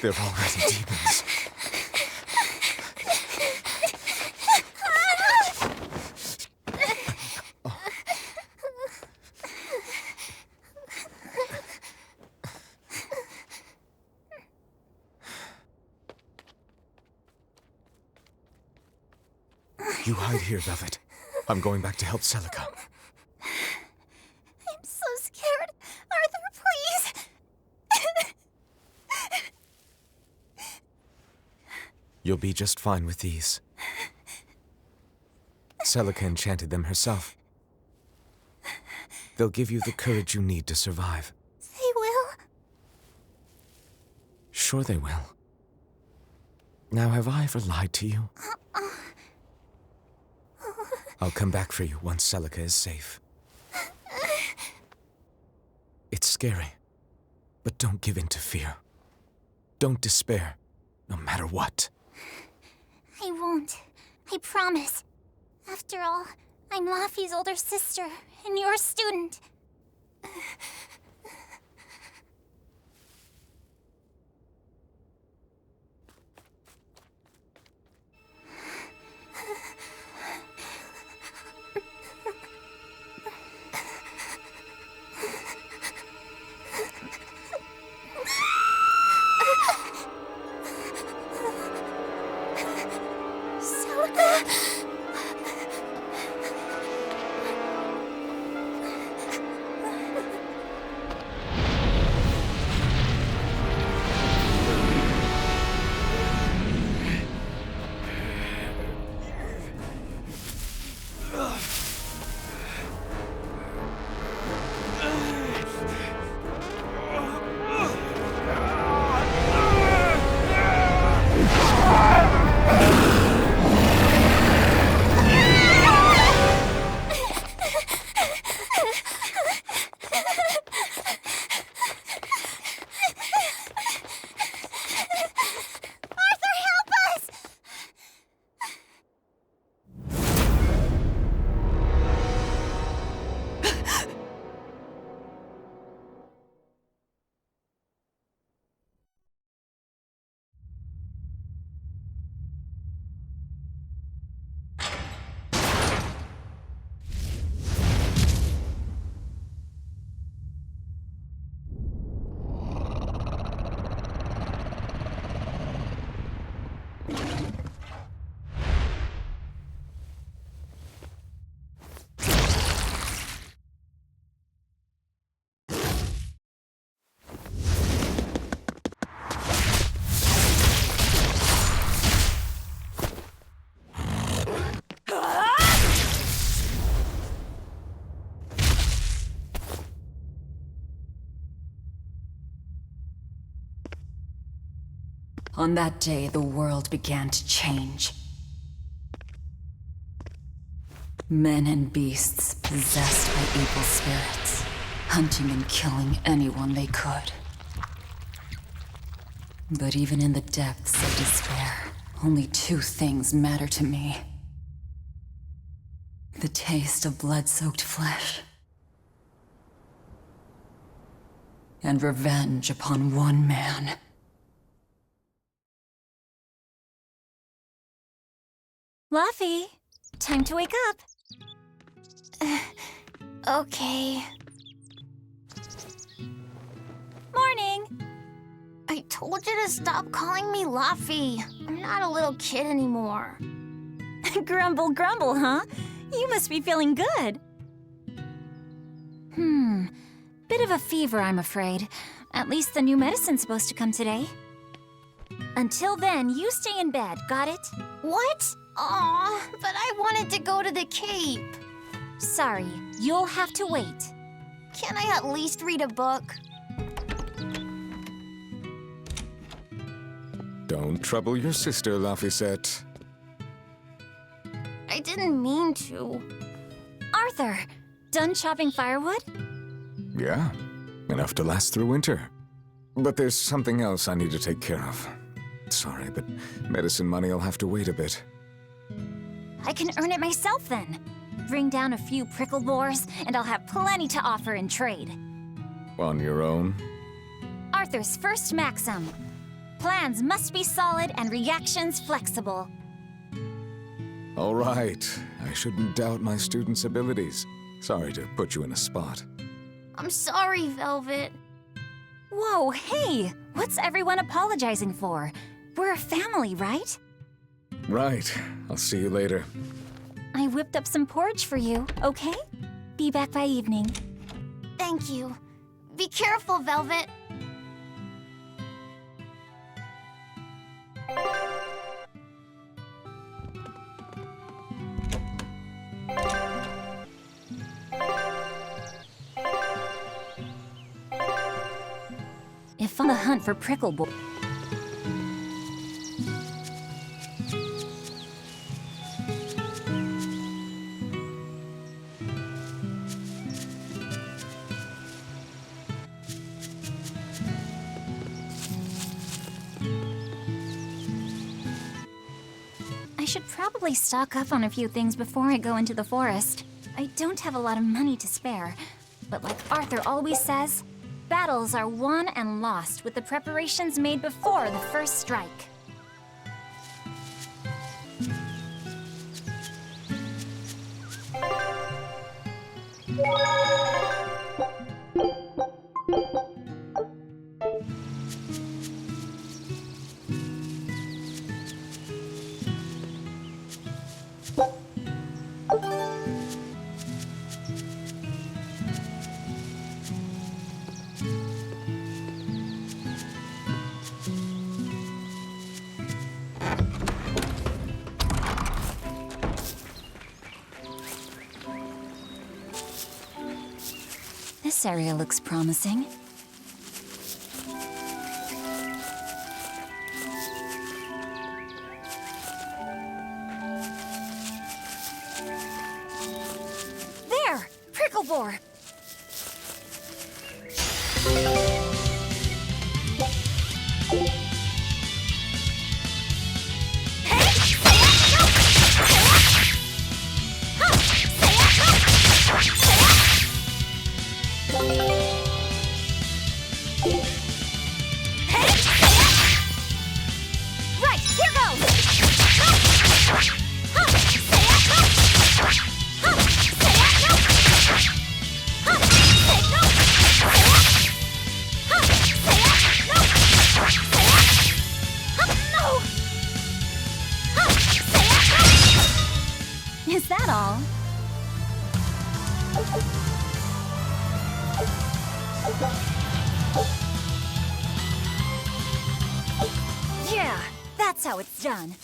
They're already demons. You hide here, Velvet. I'm going back to help Celica. I'm so scared. Arthur, please. You'll be just fine with these. Celica enchanted them herself. They'll give you the courage you need to survive. They will? Sure they will. Now, have I ever lied to you? I'll come back for you once Celica is safe. It's scary, but don't give in to fear. Don't despair, no matter what. I won't. I promise. After all, I'm Laffy's older sister, and your student. On that day, the world began to change. Men and beasts possessed by evil spirits, hunting and killing anyone they could. But even in the depths of despair, only two things matter to me. The taste of blood-soaked flesh, and revenge upon one man. Laffy, time to wake up. Okay. Morning. I told you to stop calling me Laffy. I'm not a little kid anymore. Grumble, grumble, huh? You must be feeling good. Bit of a fever, I'm afraid. At least the new medicine's supposed to come today. Until then, you stay in bed, got it? What? Aw, but I wanted to go to the Cape. Sorry, you'll have to wait. Can't I at least read a book? Don't trouble your sister, Laphicette. I didn't mean to. Arthur, done chopping firewood? Yeah, enough to last through winter. But there's something else I need to take care of. Sorry, but medicine money'll have to wait a bit. I can earn it myself then. Bring down a few prickle boars, and I'll have plenty to offer in trade. On your own? Arthur's first maxim. Plans must be solid and reactions flexible. All right. I shouldn't doubt my students' abilities. Sorry to put you in a spot. I'm sorry, Velvet. Whoa, hey! What's everyone apologizing for? We're a family, right? Right. I'll see you later. I whipped up some porridge for you, okay? Be back by evening. Thank you. Be careful, Velvet. If on the hunt for prickle boy. I should probably stock up on a few things before I go into the forest. I don't have a lot of money to spare, but like Arthur always says, battles are won and lost with the preparations made before the first strike. This area looks promising. There! Prickle boar! Is that all? Yeah, that's how it's done.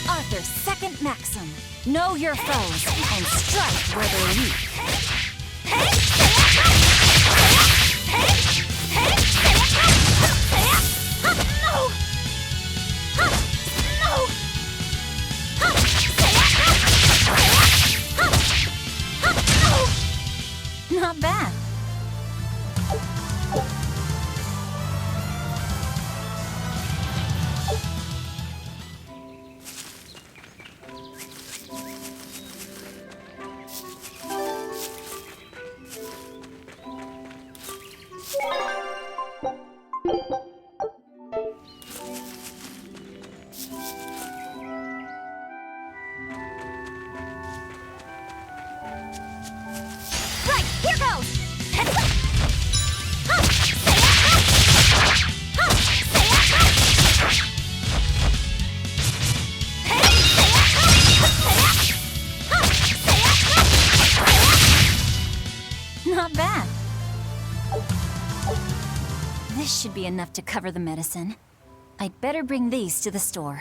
Arthur's second maxim. Know your foes and strike where they're weak. Not bad. This should be enough to cover the medicine. I'd better bring these to the store.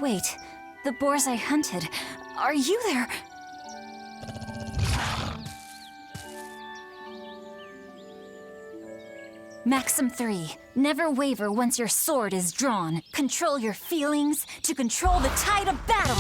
Wait, the boars I hunted, are you there? Maxim 3. Never waver once your sword is drawn. Control your feelings to control the tide of battle.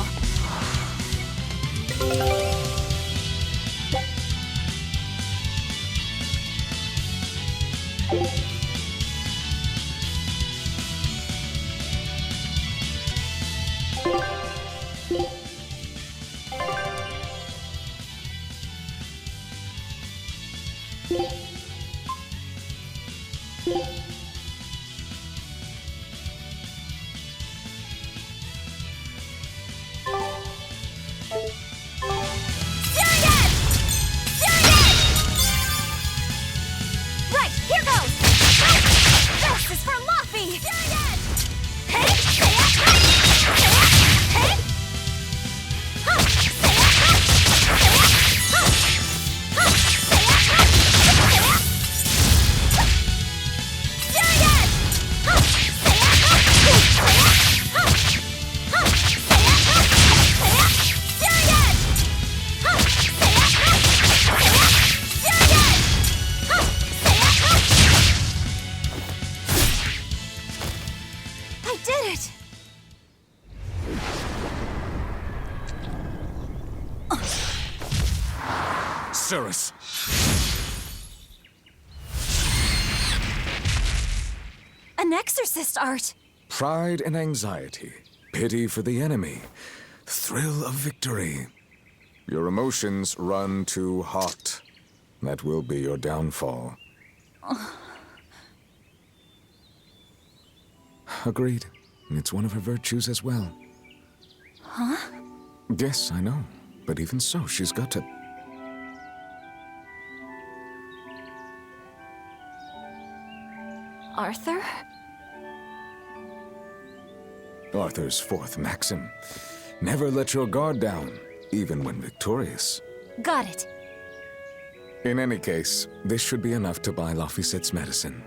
Cirrus! An exorcist art! Pride and anxiety, pity for the enemy, thrill of victory. Your emotions run too hot. That will be your downfall. Agreed. It's one of her virtues as well. Huh? Yes, I know. But even so, she's got to... Arthur? Arthur's fourth maxim. Never let your guard down, even when victorious. Got it. In any case, this should be enough to buy Laphicette's medicine.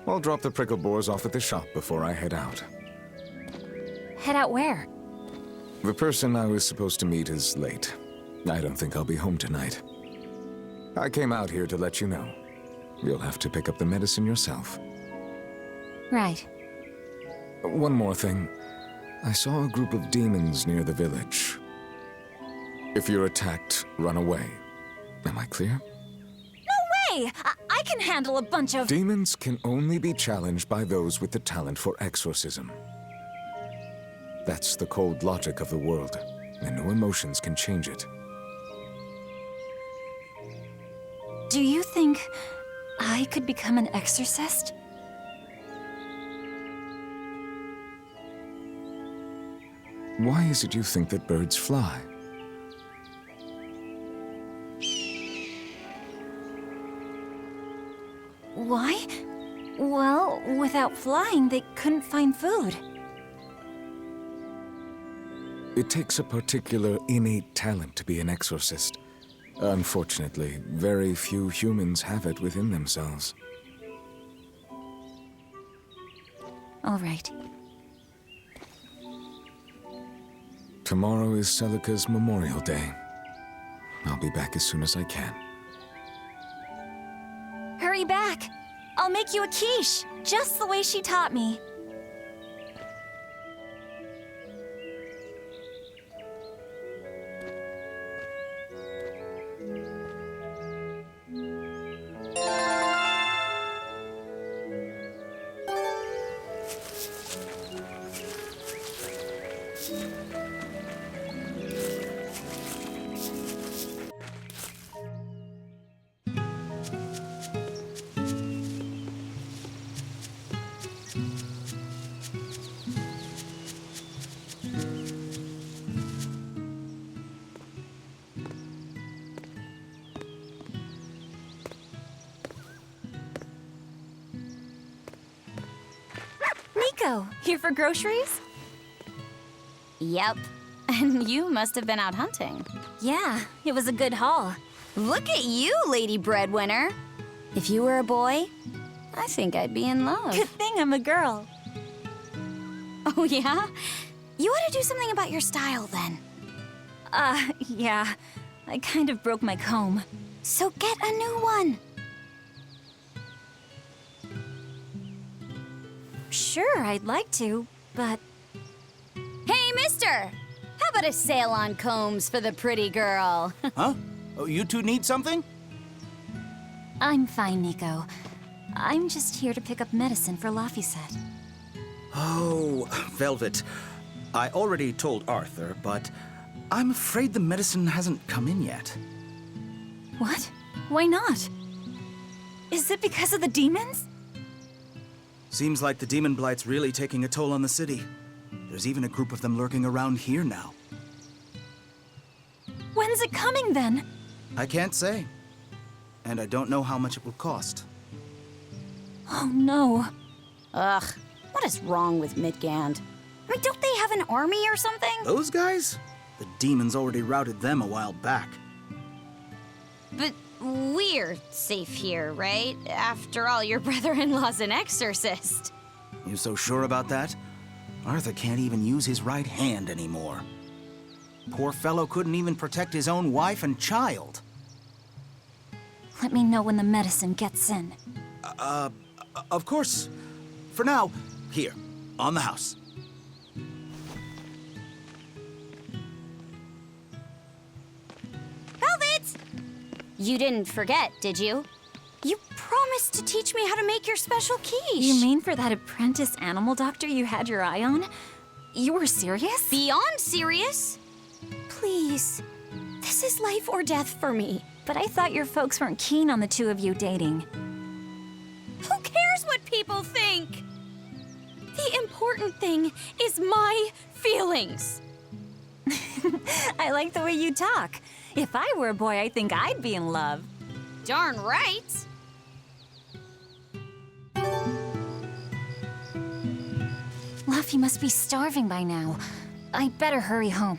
I'll drop the prickle boars off at the shop before I head out. Head out where? The person I was supposed to meet is late. I don't think I'll be home tonight. I came out here to let you know. You'll have to pick up the medicine yourself. Right. One more thing. I saw a group of demons near the village. If you're attacked, run away. Am I clear? No way! I can handle a bunch of... Demons can only be challenged by those with the talent for exorcism. That's the cold logic of the world, and no emotions can change it. Do you think I could become an exorcist? Why is it you think that birds fly? Why? Well, without flying, they couldn't find food. It takes a particular innate talent to be an exorcist. Unfortunately, very few humans have it within themselves. All right. Tomorrow is Celica's Memorial Day. I'll be back as soon as I can. Hurry back! I'll make you a quiche, just the way she taught me. Nico, here for groceries? Yep. And you must have been out hunting. Yeah, it was a good haul. Look at you, Lady Breadwinner. If you were a boy, I think I'd be in love. Good thing I'm a girl. Oh, yeah? You ought to do something about your style, then. Yeah. I kind of broke my comb. So get a new one. Sure, I'd like to, but... Hey, mister! How about a sale on combs for the pretty girl? Huh? Oh, you two need something? I'm fine, Nico. I'm just here to pick up medicine for Laphicet. Oh, Velvet. I already told Arthur, but I'm afraid the medicine hasn't come in yet. What? Why not? Is it because of the demons? Seems like the demon blight's really taking a toll on the city. There's even a group of them lurking around here now. When's it coming, then? I can't say. And I don't know how much it will cost. Oh, no. Ugh, what is wrong with Midgand? I mean, don't they have an army or something? Those guys? The demons already routed them a while back. But we're safe here, right? After all, your brother-in-law's an exorcist. You so sure about that? Arthur can't even use his right hand anymore. Poor fellow couldn't even protect his own wife and child. Let me know when the medicine gets in. Of course. For now, here, on the house. Velvet! You didn't forget, did you? You promised to teach me how to make your special quiche. You mean for that apprentice animal doctor you had your eye on? You were serious? Beyond serious? Please. This is life or death for me. But I thought your folks weren't keen on the two of you dating. Who cares what people think? The important thing is my feelings. I like the way you talk. If I were a boy, I think I'd be in love. Darn right. Luffy must be starving by now. I better hurry home.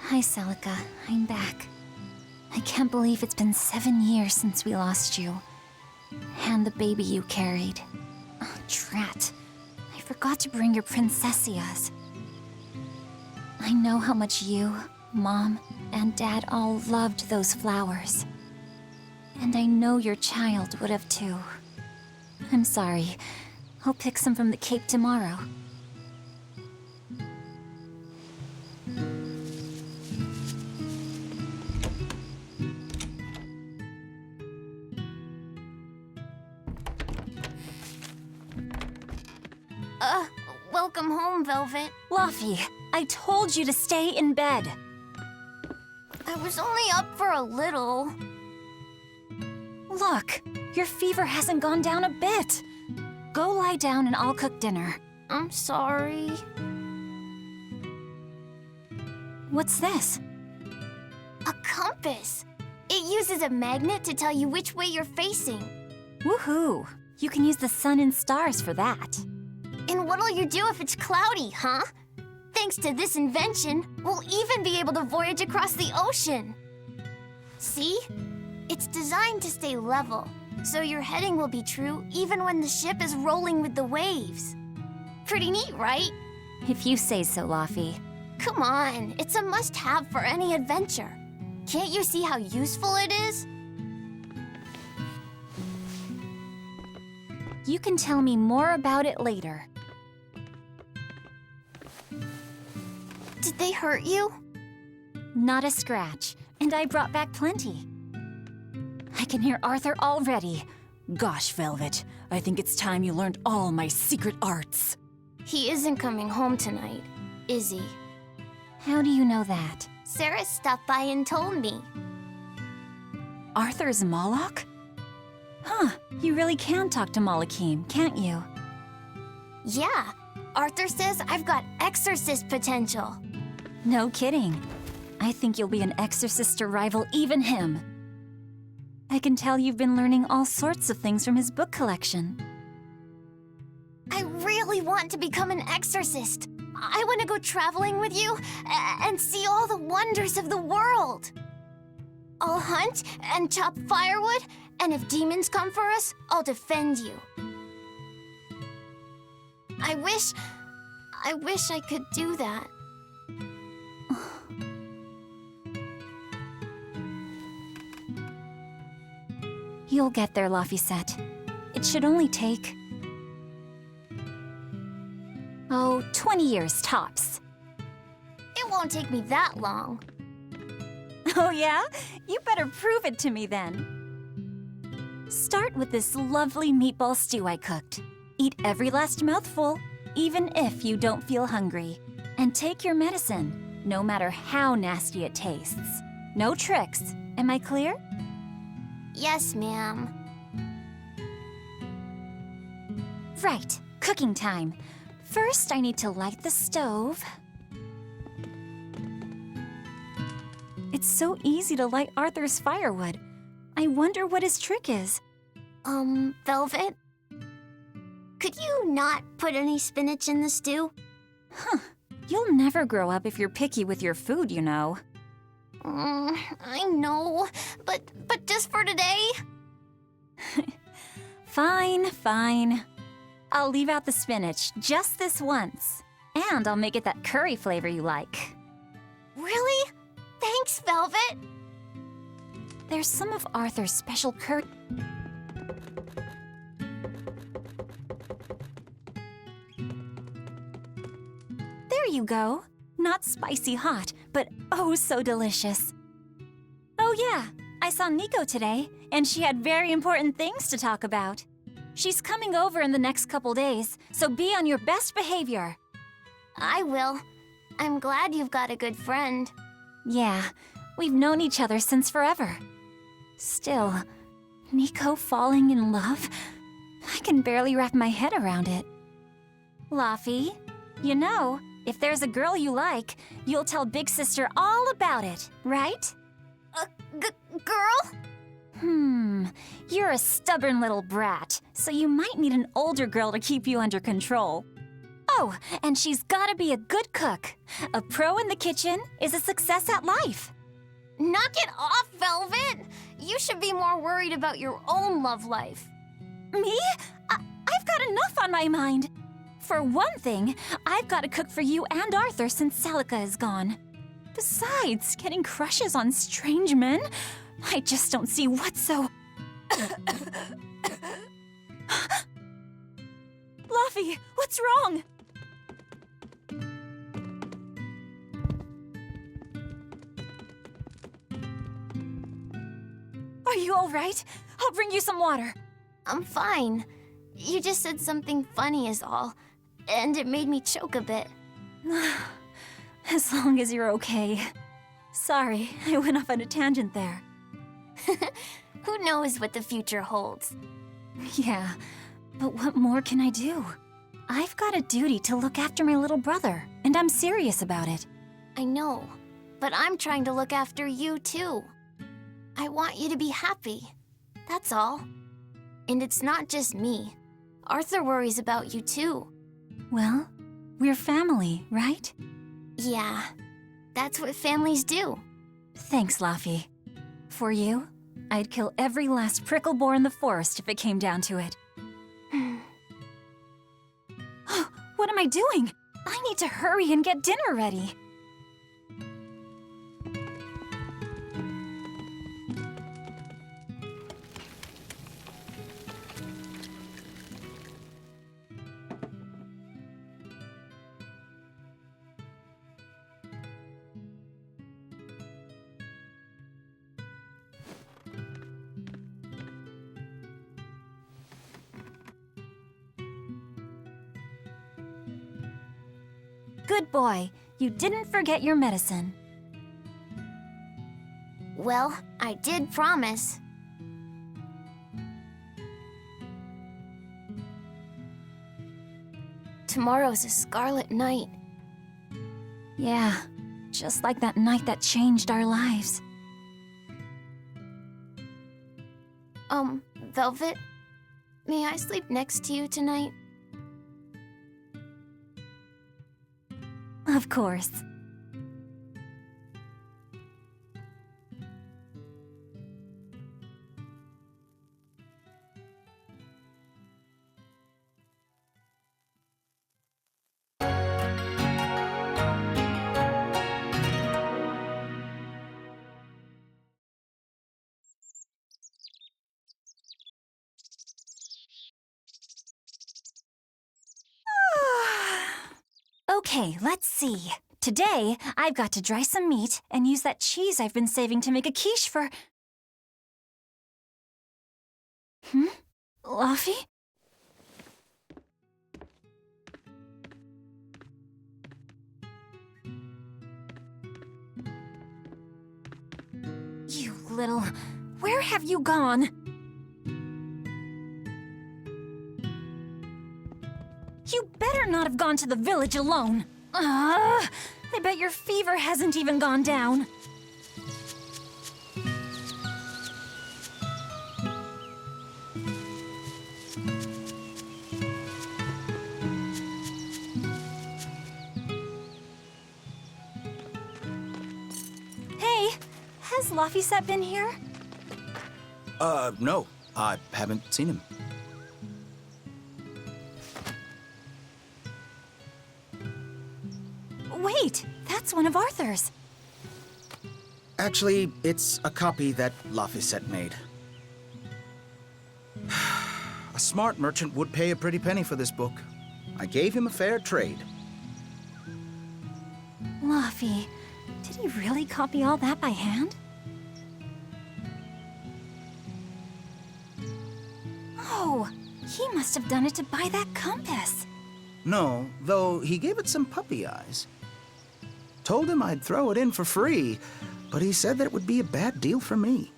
Hi, Celica. I'm back. I can't believe it's been 7 years since we lost you. And the baby you carried. Oh, drat. I forgot to bring your princessias. I know how much you, Mom, and Dad all loved those flowers. And I know your child would have too. I'm sorry. I'll pick some from the Cape tomorrow. Welcome home, Velvet. Luffy, I told you to stay in bed. I was only up for a little. Look, your fever hasn't gone down a bit. Go lie down and I'll cook dinner. I'm sorry. What's this? A compass. uses a magnet to tell you which way you're facing. Woohoo! You can use the sun and stars for that. And what'll you do if it's cloudy, huh? Thanks to this invention, we'll even be able to voyage across the ocean. See? It's designed to stay level, so your heading will be true even when the ship is rolling with the waves. Pretty neat, right? If you say so, Luffy. Come on, it's a must-have for any adventure. Can't you see how useful it is? You can tell me more about it later. Did they hurt you? Not a scratch, and I brought back plenty. I can hear Arthur already. Gosh, Velvet, I think it's time you learned all my secret arts. He isn't coming home tonight, is he? How do you know that? Sarah stopped by and told me. Arthur's Moloch? Huh, you really can talk to Malakim, can't you? Yeah, Arthur says I've got exorcist potential. No kidding. I think you'll be an exorcist to rival even him. I can tell you've been learning all sorts of things from his book collection. I really want to become an exorcist. I want to go traveling with you and see all the wonders of the world. I'll hunt and chop firewood, and if demons come for us, I'll defend you. I wish I could do that. You'll get there, Laphicet. It should only take... 20 years tops. It won't take me that long. Oh yeah? You better prove it to me then. Start with this lovely meatball stew I cooked. Eat every last mouthful, even if you don't feel hungry. And take your medicine, no matter how nasty it tastes. No tricks. Am I clear? Yes, ma'am. Right, cooking time. First, I need to light the stove. It's so easy to light Arthur's firewood. I wonder what his trick is. Velvet? Could you not put any spinach in the stew? Huh. You'll never grow up if you're picky with your food, you know. I know, but just for today? Fine. I'll leave out the spinach just this once. And I'll make it that curry flavor you like. Really? Thanks, Velvet! There's some of Arthur's special curry... There you go. Not spicy hot, but oh so delicious. Oh yeah, I saw Nico today, and she had very important things to talk about. She's coming over in the next couple days, so be on your best behavior. I will. I'm glad you've got a good friend. Yeah, we've known each other since forever. Still, Nico falling in love? I can barely wrap my head around it. Laffy, you know, if there's a girl you like, you'll tell Big Sister all about it, right? A girl? You're a stubborn little brat, so you might need an older girl to keep you under control. Oh, and she's gotta be a good cook. A pro in the kitchen is a success at life. Knock it off, Velvet! You should be more worried about your own love life. Me? I've got enough on my mind. For one thing, I've got to cook for you and Arthur since Celica is gone. Besides, getting crushes on strange men? I just don't see what's so... Luffy, what's wrong? Are you all right? I'll bring you some water. I'm fine. You just said something funny is all, and it made me choke a bit. As long as you're okay. Sorry, I went off on a tangent there. Who knows what the future holds? Yeah, but what more can I do? I've got a duty to look after my little brother, and I'm serious about it. I know, but I'm trying to look after you too. I want you to be happy. That's all. And it's not just me. Arthur worries about you too. Well, we're family, right? Yeah, that's what families do. Thanks, Laffy. For you, I'd kill every last prickle boar in the forest if it came down to it. What am I doing? I need to hurry and get dinner ready. Good boy. You didn't forget your medicine. Well, I did promise. Tomorrow's a scarlet night. Yeah, just like that night that changed our lives. Velvet, may I sleep next to you tonight? Of course. Okay, let's see. Today, I've got to dry some meat and use that cheese I've been saving to make a quiche for... Laffy? You little... Where have you gone? You better not have gone to the village alone. I bet your fever hasn't even gone down. Hey, has Laffy been here? No. I haven't seen him. Wait, that's one of Arthur's. Actually, it's a copy that Laffy made. A smart merchant would pay a pretty penny for this book. I gave him a fair trade. Laffy, did he really copy all that by hand? Oh, he must have done it to buy that compass. No, though he gave it some puppy eyes. Told him I'd throw it in for free, but he said that it would be a bad deal for me.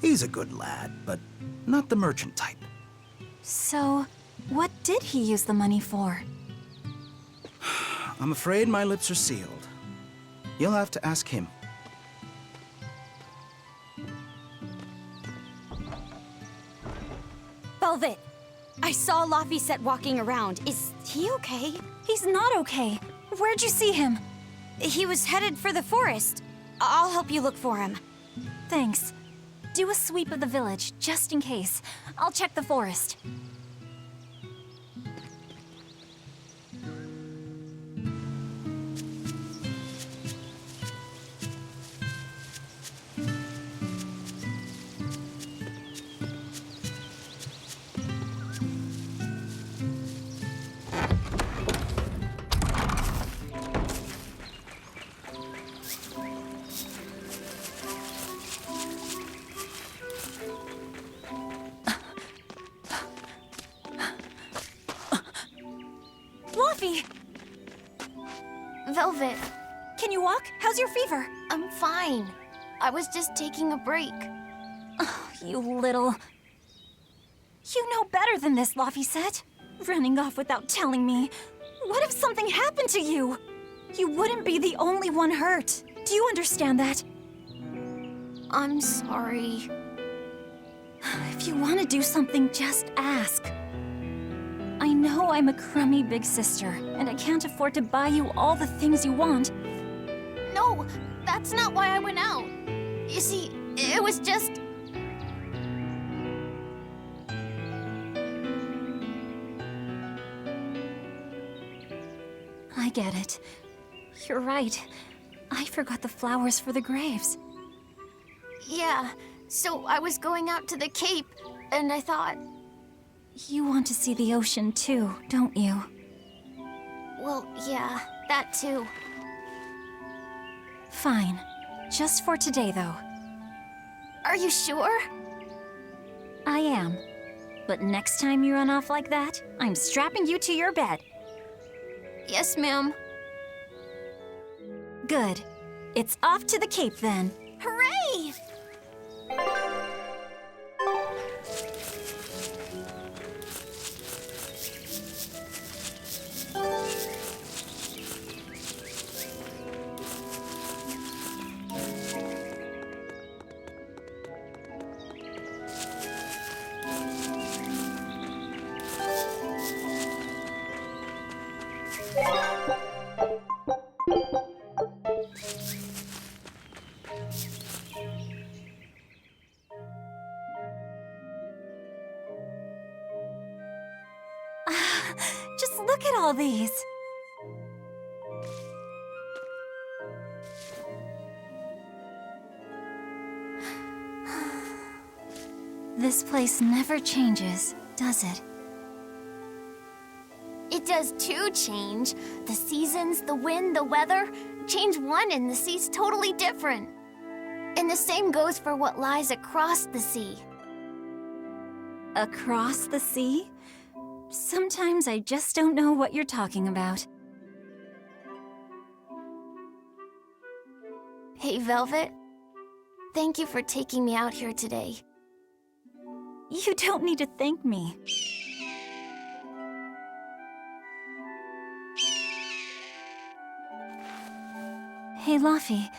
He's a good lad, but not the merchant type. So, what did he use the money for? I'm afraid my lips are sealed. You'll have to ask him. Velvet, I saw Laffy walking around. Is he okay? He's not okay. Where'd you see him? He was headed for the forest. I'll help you look for him. Thanks. Do a sweep of the village, just in case. I'll check the forest. Laffy! Velvet, Can you walk? How's your fever? I'm fine. I was just taking a break. You little... You know better than this, Laffy. Running off without telling me. What if something happened to you? You wouldn't be the only one hurt. Do you understand that? I'm sorry. If you want to do something, just ask. I know I'm a crummy big sister, and I can't afford to buy you all the things you want. No, that's not why I went out. You see, it was just... I get it. You're right. I forgot the flowers for the graves. Yeah, so I was going out to the Cape, and I thought, You want to see the ocean too, don't you? well, yeah, that too. Fine. Just for today, though. Are you sure? I am. But next time you run off like that, I'm strapping you to your bed. Yes, ma'am. Good. It's off to the Cape then. Hooray! Just look at all these. This place never changes, does it? It does too change. The seasons, the wind, the weather. Change one and the sea's totally different. And the same goes for what lies across the sea. Across the sea? Sometimes I just don't know what you're talking about. Hey, Velvet. Thank you for taking me out here today. You don't need to thank me. Hey, Luffy.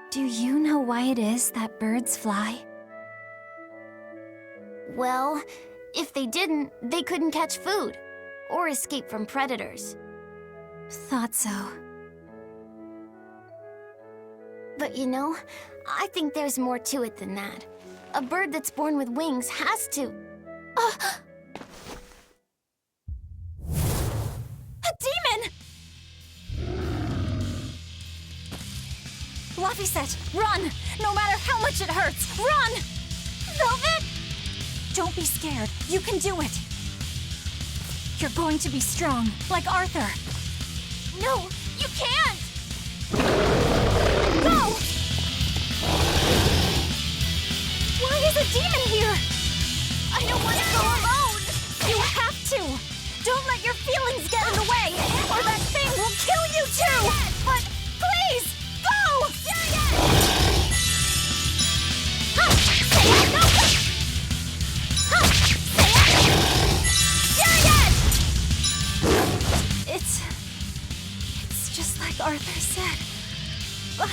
Do you know why it is that birds fly? Well, if they didn't, they couldn't catch food or escape from predators. Thought so. But you know, I think there's more to it than that. A bird that's born with wings has to... A demon! Luffy said, run! No matter how much it hurts, run! Velvet! Don't be scared. You can do it. You're going to be strong, like Arthur. No, you can't! Go! Why is a demon here? I don't want to go alone! You have to! Don't let your feelings get in the way, or that thing will kill you too! But please, go! Ha! Say it! No! Ha! Say it! It's just like Arthur said. But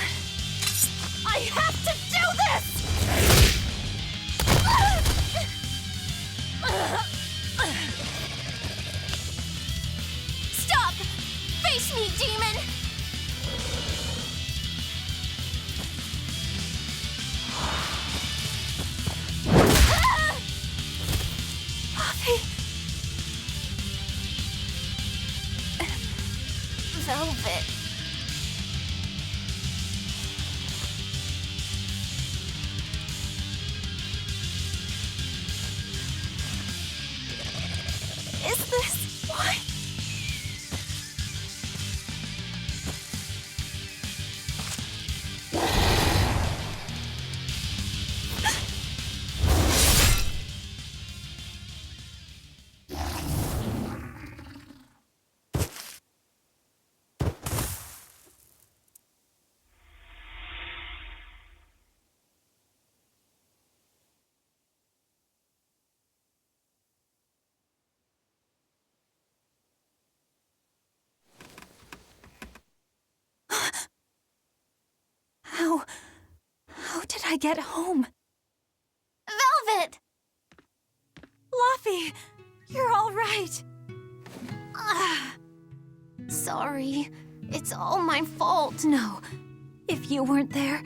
I have to do this! Stop! Face me, demon! Luffy! Velvet. Is this what? How did I get home? Velvet! Luffy, you're all right. Sorry. It's all my fault. No, if you weren't there,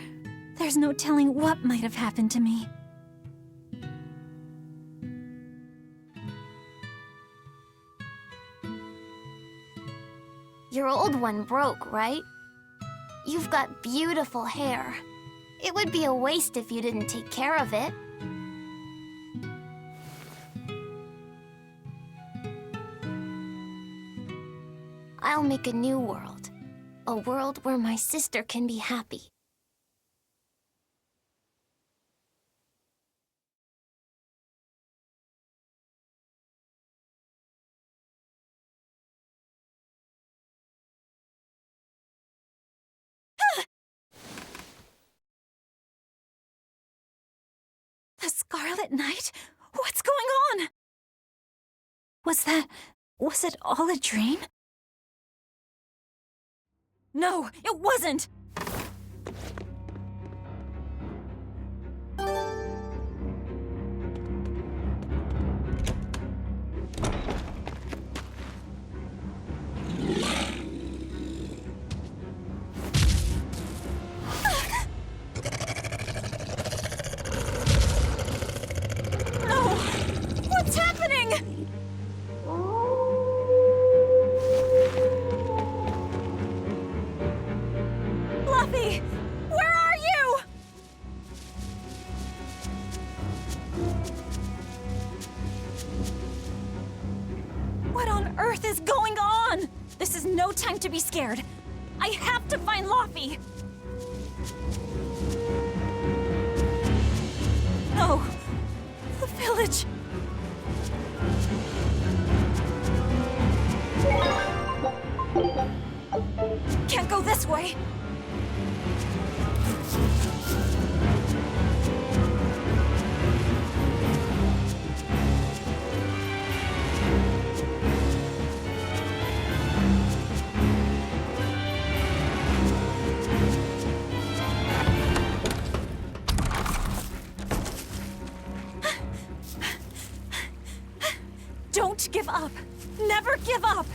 there's no telling what might have happened to me. Your old one broke, right? You've got beautiful hair. It would be a waste if you didn't take care of it. I'll make a new world. A world where my sister can be happy. The Scarlet Knight? What's going on? Was it all a dream? No, it wasn't! No! What's happening? Luffy! Where are you? What on earth is going on? This is no time to be scared. I have to find Luffy! No! The village! Can't go this way! Don't give up! Never give up!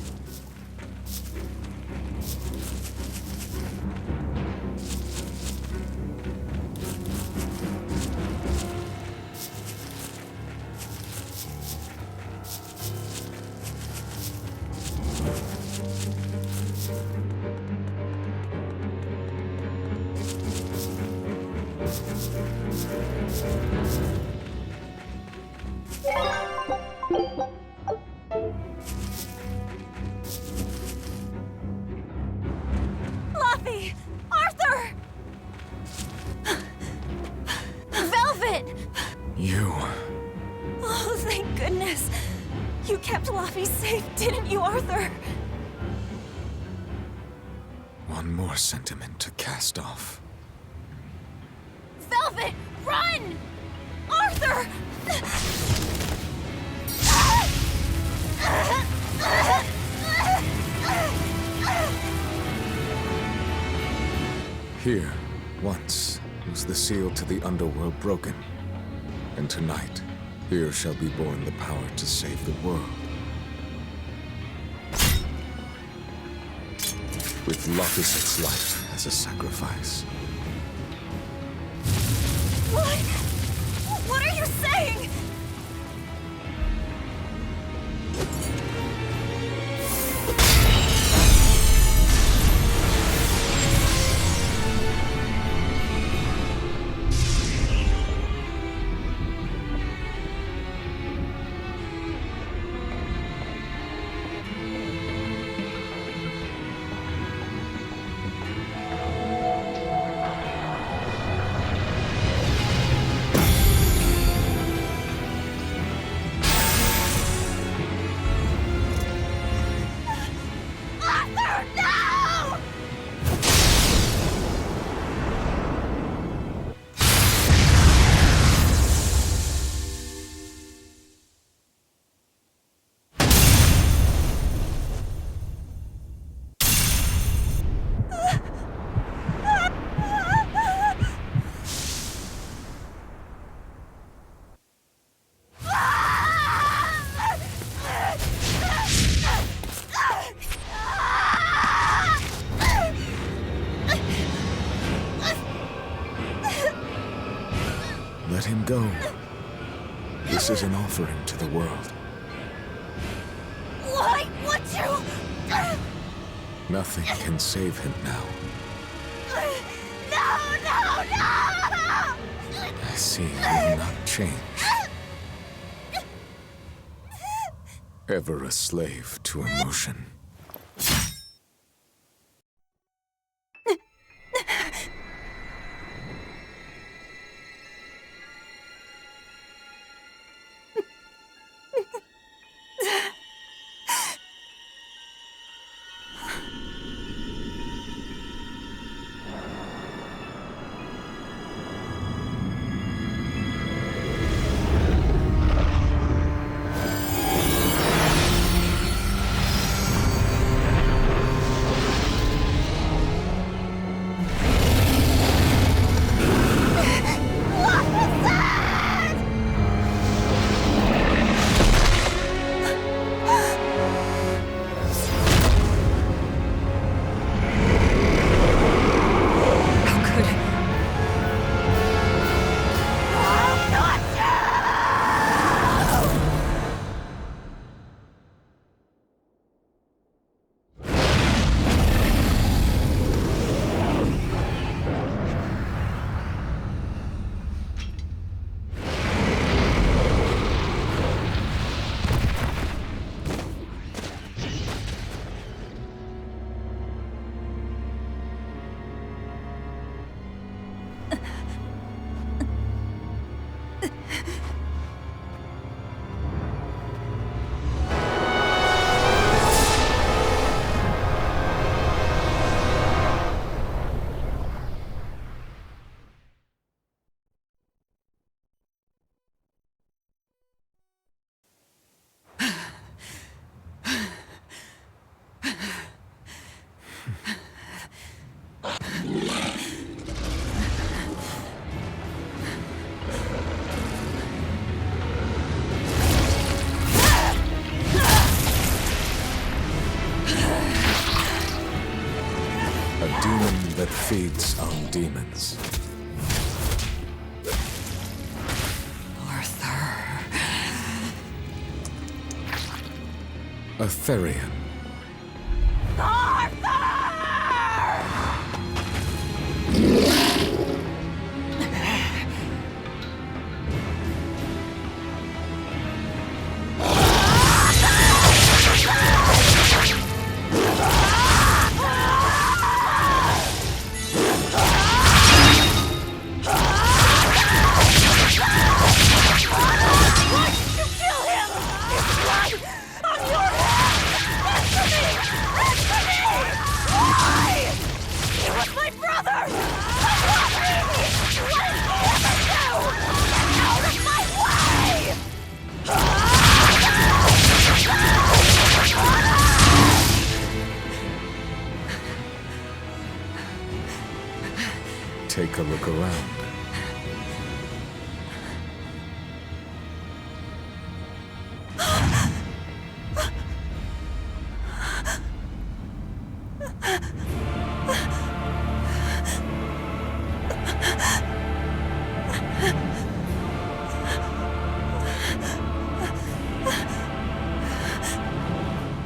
Luffy! Arthur! Velvet! You. Oh, thank goodness. You kept Luffy safe, didn't you, Arthur? One more sentiment to cast off. Velvet, run! Arthur! Here, once, was the seal to the underworld broken. And tonight, here shall be born the power to save the world. With Lafayette's life as a sacrifice. What? What are you saying? let him go. This is an offering to the world. Why would you? Nothing can save him now. No, no, no! I see you will not change. Ever a slave to emotion. A demon that feeds on demons. A Therian. Take a look around.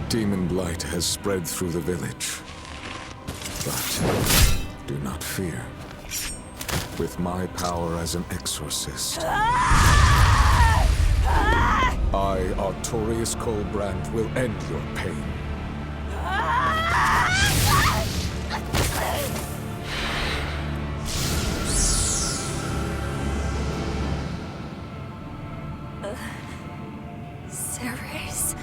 Demon blight has spread through the village. But do not fear. With my power as an exorcist, I, Artorius Colbrand, will end your pain. Ceres.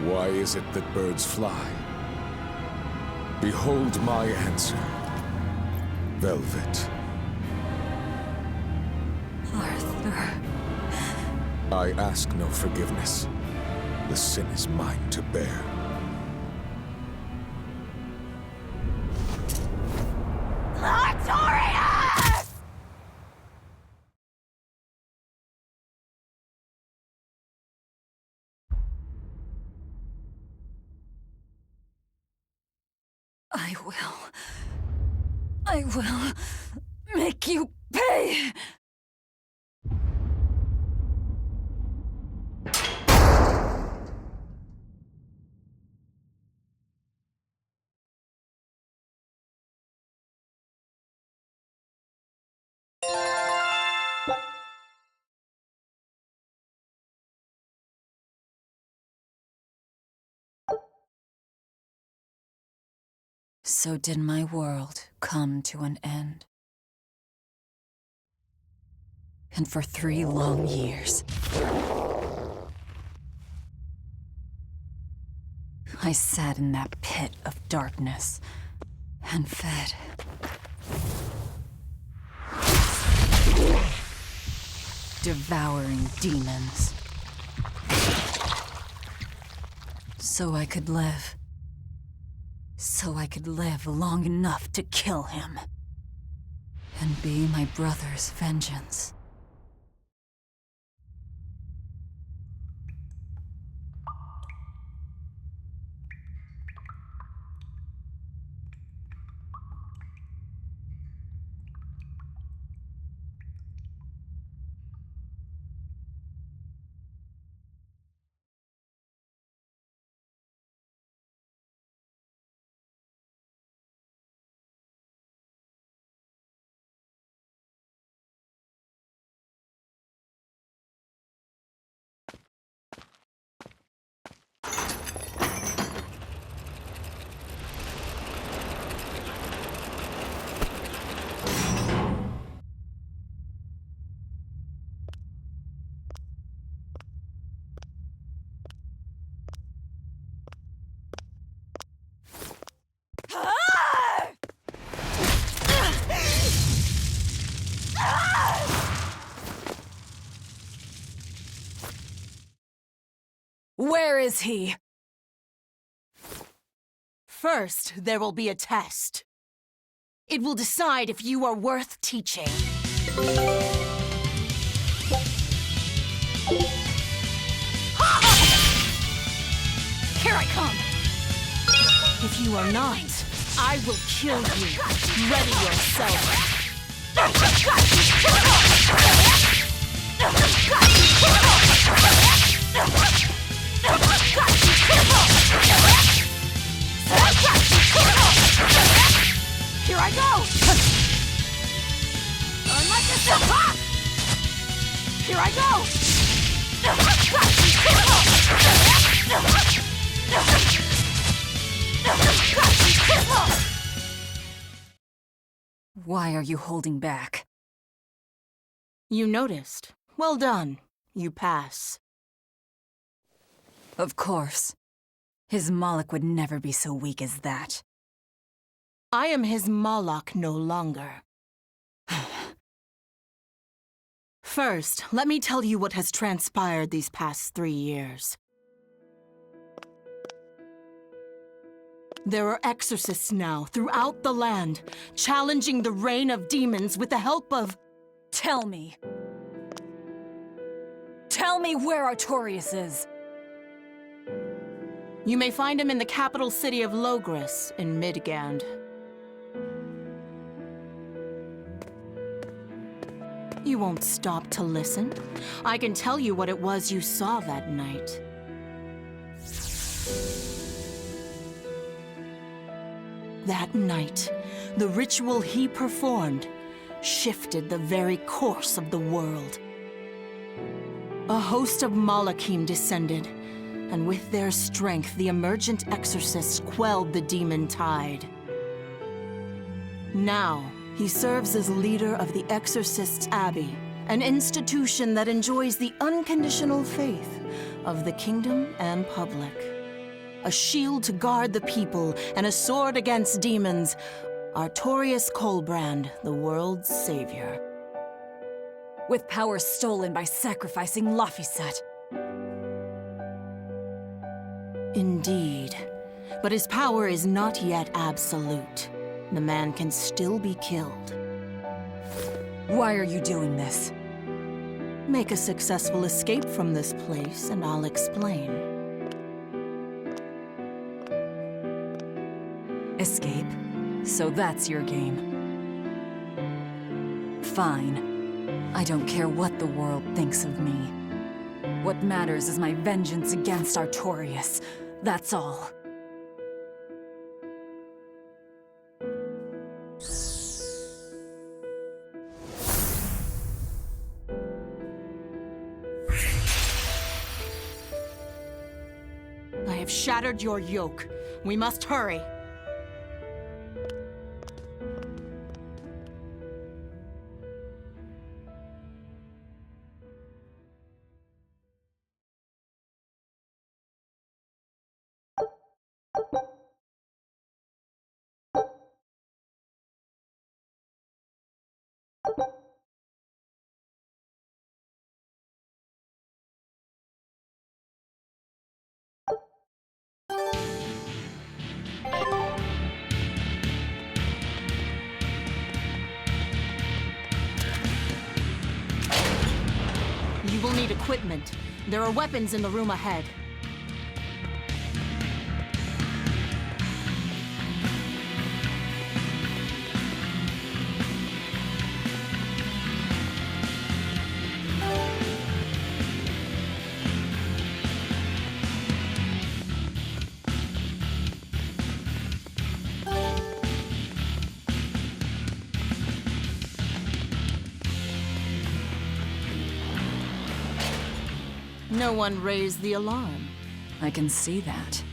Why is it that birds fly? Behold my answer. Velvet. Arthur. I ask no forgiveness. The sin is mine to bear. I will make you pay! So did my world come to an end. And for 3 long years, I sat in that pit of darkness and fed. Devouring demons. So I could live. So I could live long enough to kill him. And be my brother's vengeance. Where is he? First, there will be a test. It will decide if you are worth teaching. Here I come! If you are not, I will kill you. Ready yourself. Here I go! Burn like this! Here I go! Why are you holding back? You noticed. Well done. You pass. Of course. His Moloch would never be so weak as that. I am his Moloch no longer. First, let me tell you what has transpired these past 3 years. There are exorcists now throughout the land, challenging the reign of demons with the help of... Tell me. Tell me where Artorias is. You may find him in the capital city of Logris in Midgand. You won't stop to listen. I can tell you what it was you saw that night. That night, the ritual he performed shifted the very course of the world. A host of Malachim descended, and with their strength, the emergent exorcists quelled the demon tide. Now, he serves as leader of the Exorcists' Abbey, an institution that enjoys the unconditional faith of the kingdom and public. A shield to guard the people and a sword against demons, Artorias Colbrand, the world's savior. With power stolen by sacrificing Laphicet. Indeed. But his power is not yet absolute. The man can still be killed. Why are you doing this? Make a successful escape from this place, and I'll explain. Escape? So that's your game. Fine. I don't care what the world thinks of me. What matters is my vengeance against Artorias. That's all. I have shattered your yoke. We must hurry. You will need equipment. There are weapons in the room ahead. No one raised the alarm. I can see that.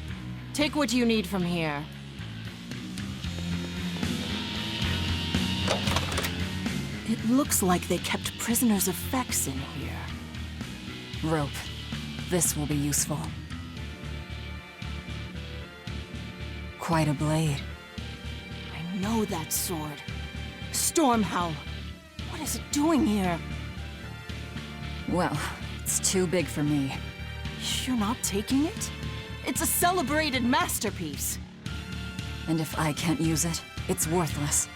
Take what you need from here. It looks like they kept prisoners' effects in here. Rope. This will be useful. Quite a blade. I know that sword. Stormhowl. What is it doing here? Well, it's too big for me. You're not taking it? It's a celebrated masterpiece. And if I can't use it, it's worthless.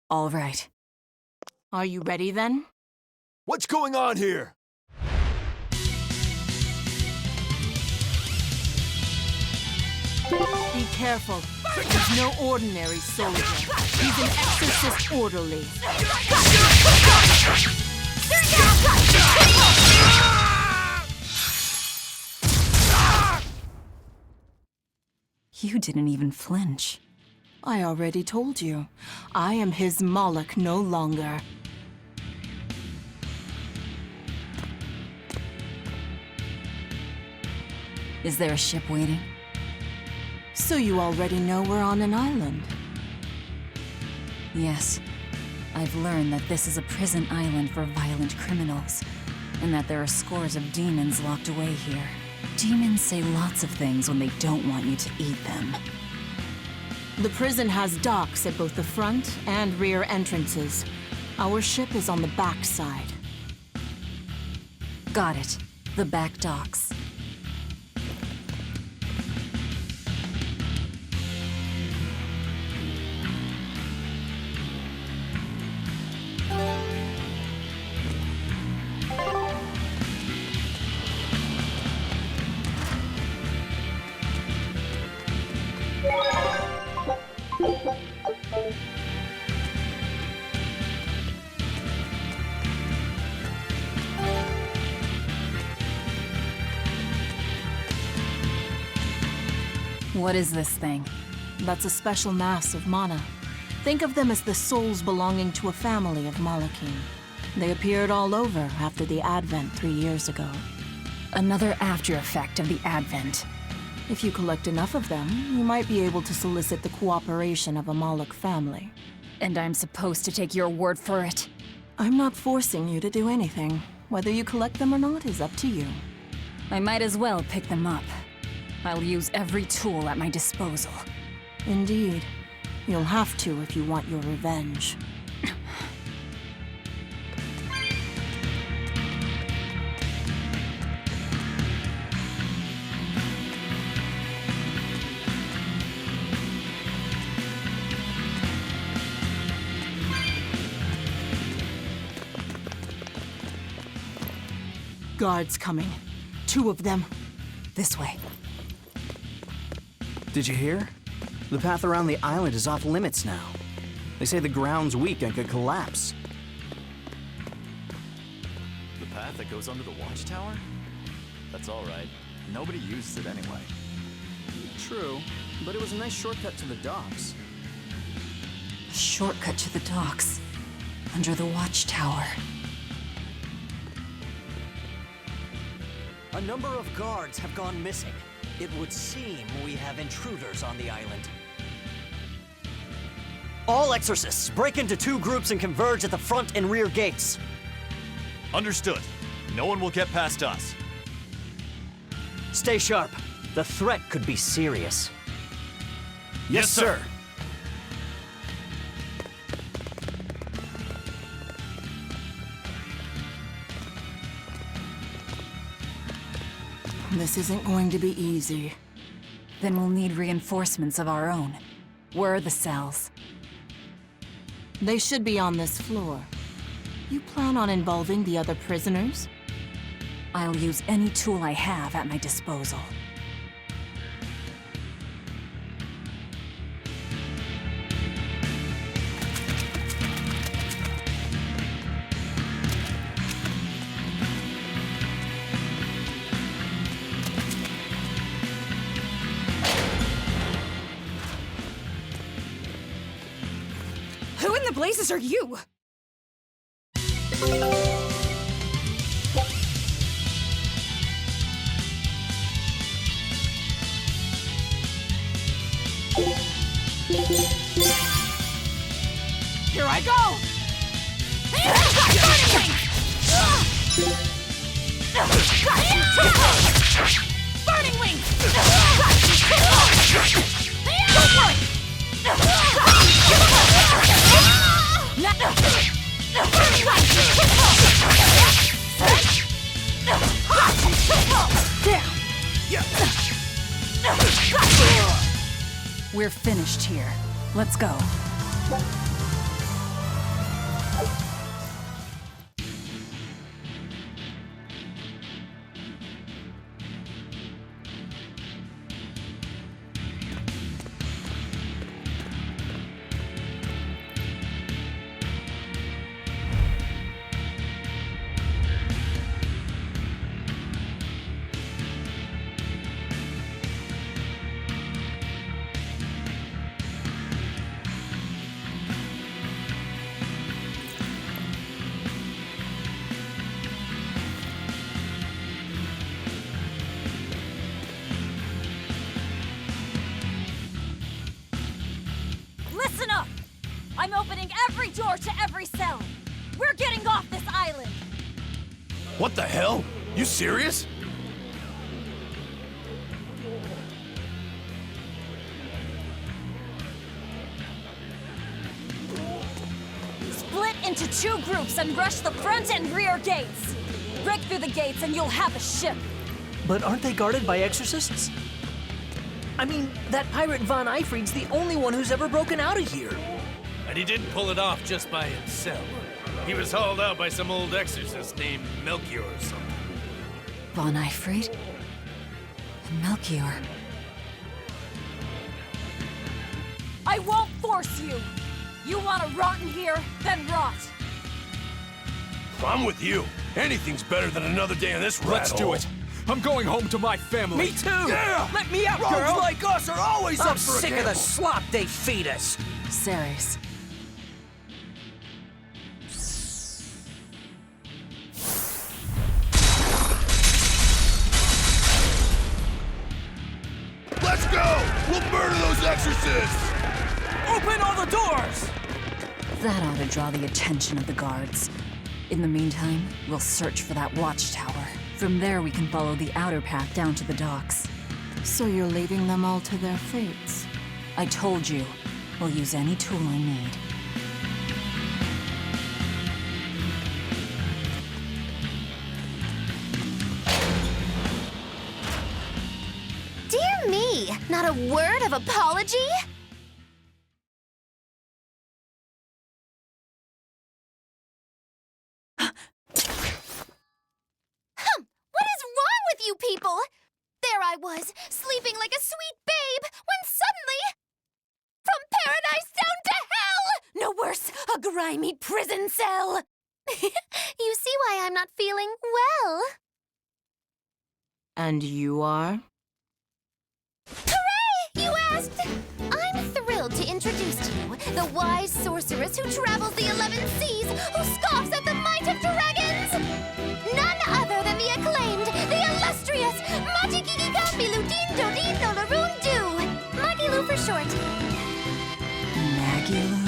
All right. Are you ready then? What's going on here? Be careful. He's no ordinary soldier. He's an exorcist orderly. You didn't even flinch. I already told you. I am his Moloch no longer. Is there a ship waiting? So you already know we're on an island. Yes. I've learned that this is a prison island for violent criminals, and that there are scores of demons locked away here. Demons say lots of things when they don't want you to eat them. The prison has docks at both the front and rear entrances. Our ship is on the back side. Got it. The back docks. What is this thing? That's a special mass of mana. Think of them as the souls belonging to a family of Malachim. They appeared all over after the Advent 3 years ago. Another after effect of the Advent. If you collect enough of them, you might be able to solicit the cooperation of a Moloch family. And I'm supposed to take your word for it? I'm not forcing you to do anything. Whether you collect them or not is up to you. I might as well pick them up. I'll use every tool at my disposal. Indeed. You'll have to if you want your revenge. Guards coming. 2 of them. This way. Did you hear? The path around the island is off limits now. They say the ground's weak and could collapse. The path that goes under the watchtower? That's all right. Nobody uses it anyway. True, but it was a nice shortcut to the docks. A shortcut to the docks. Under the watchtower. A number of guards have gone missing. It would seem we have intruders on the island. All exorcists, break into 2 groups and converge at the front and rear gates. Understood. No one will get past us. Stay sharp. The threat could be serious. Yes, sir. This isn't going to be easy. Then we'll need reinforcements of our own. Where are the cells? They should be on this floor. You plan on involving the other prisoners? I'll use any tool I have at my disposal. Who in the blazes are you? Here I go! Burning wing! We're finished here. Let's go. Listen up! I'm opening every door to every cell. We're getting off this island. What the hell? You serious? Split into 2 groups and rush the front and rear gates. Break through the gates and you'll have a ship. But aren't they guarded by exorcists? I mean, that pirate Von Eyfried's the only one who's ever broken out of here. And he didn't pull it off just by himself. He was hauled out by some old exorcist named Melchior or something. Von Eyfried? And Melchior. I won't force you! You want to rot in here? Then rot! I'm with you. Anything's better than another day in this rat Let's do hole. it. I'm going home to my family. Me too! Yeah! Let me out, Rogues girl! like us are always I'm up for a sick of the gamble. slop they feed us! Ceres. Let's go! We'll murder those exorcists! Open all the doors! That ought to draw the attention of the guards. In the meantime, we'll search for that watchtower. From there, we can follow the outer path down to the docks. So you're leaving them all to their fates? I told you, we'll use any tool I need. Dear me, not a word of apology? people! There I was, sleeping like a sweet babe, when suddenly... From paradise down to hell! No worse, a grimy prison cell! You see why I'm not feeling well. And you are? Hooray! You asked! I'm thrilled to introduce to you the wise sorceress who travels the 11 seas, who scoffs at the might of dragons! None other than the acclaimed, the illustrious Majikikikambilu Dindo Dindo Laroon Do! Magilu for short. Magilu?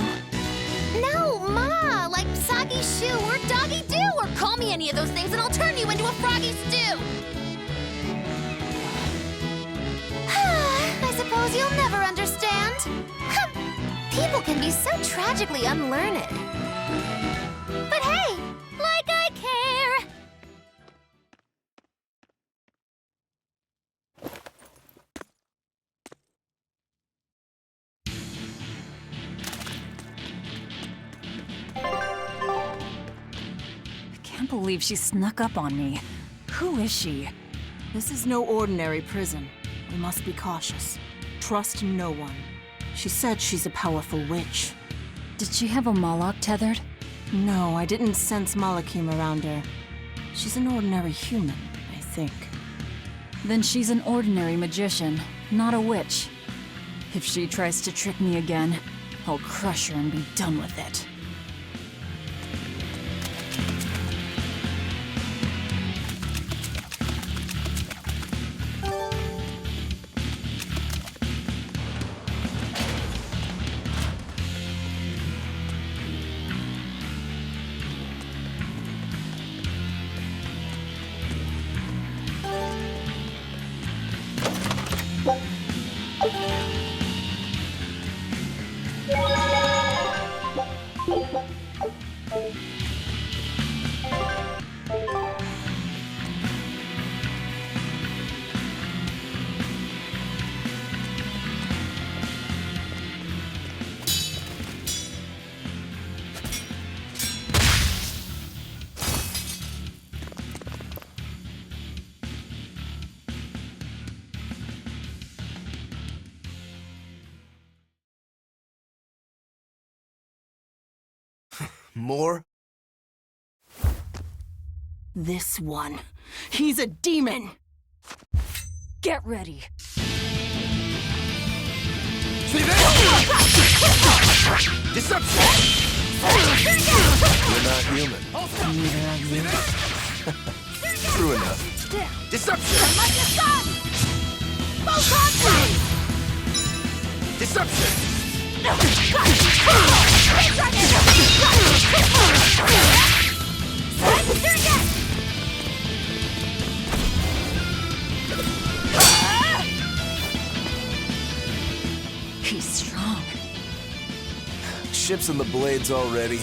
No, Ma, like soggy shoe or doggy do, or call me any of those things and I'll turn you into a froggy stew! I suppose you'll never understand. People can be so tragically unlearned. But hey, like I care! I can't believe she snuck up on me. Who is she? This is no ordinary prison. We must be cautious. Trust no one. She said she's a powerful witch. Did she have a Moloch tethered? No, I didn't sense Malachim around her. She's an ordinary human, I think. Then she's an ordinary magician, not a witch. If she tries to trick me again, I'll crush her and be done with it. More? This one. He's a demon! Get ready. See this? Deception! You're not human. Neither are See you. this? True enough. Deception! Deception! He's strong. Ships in the blades already.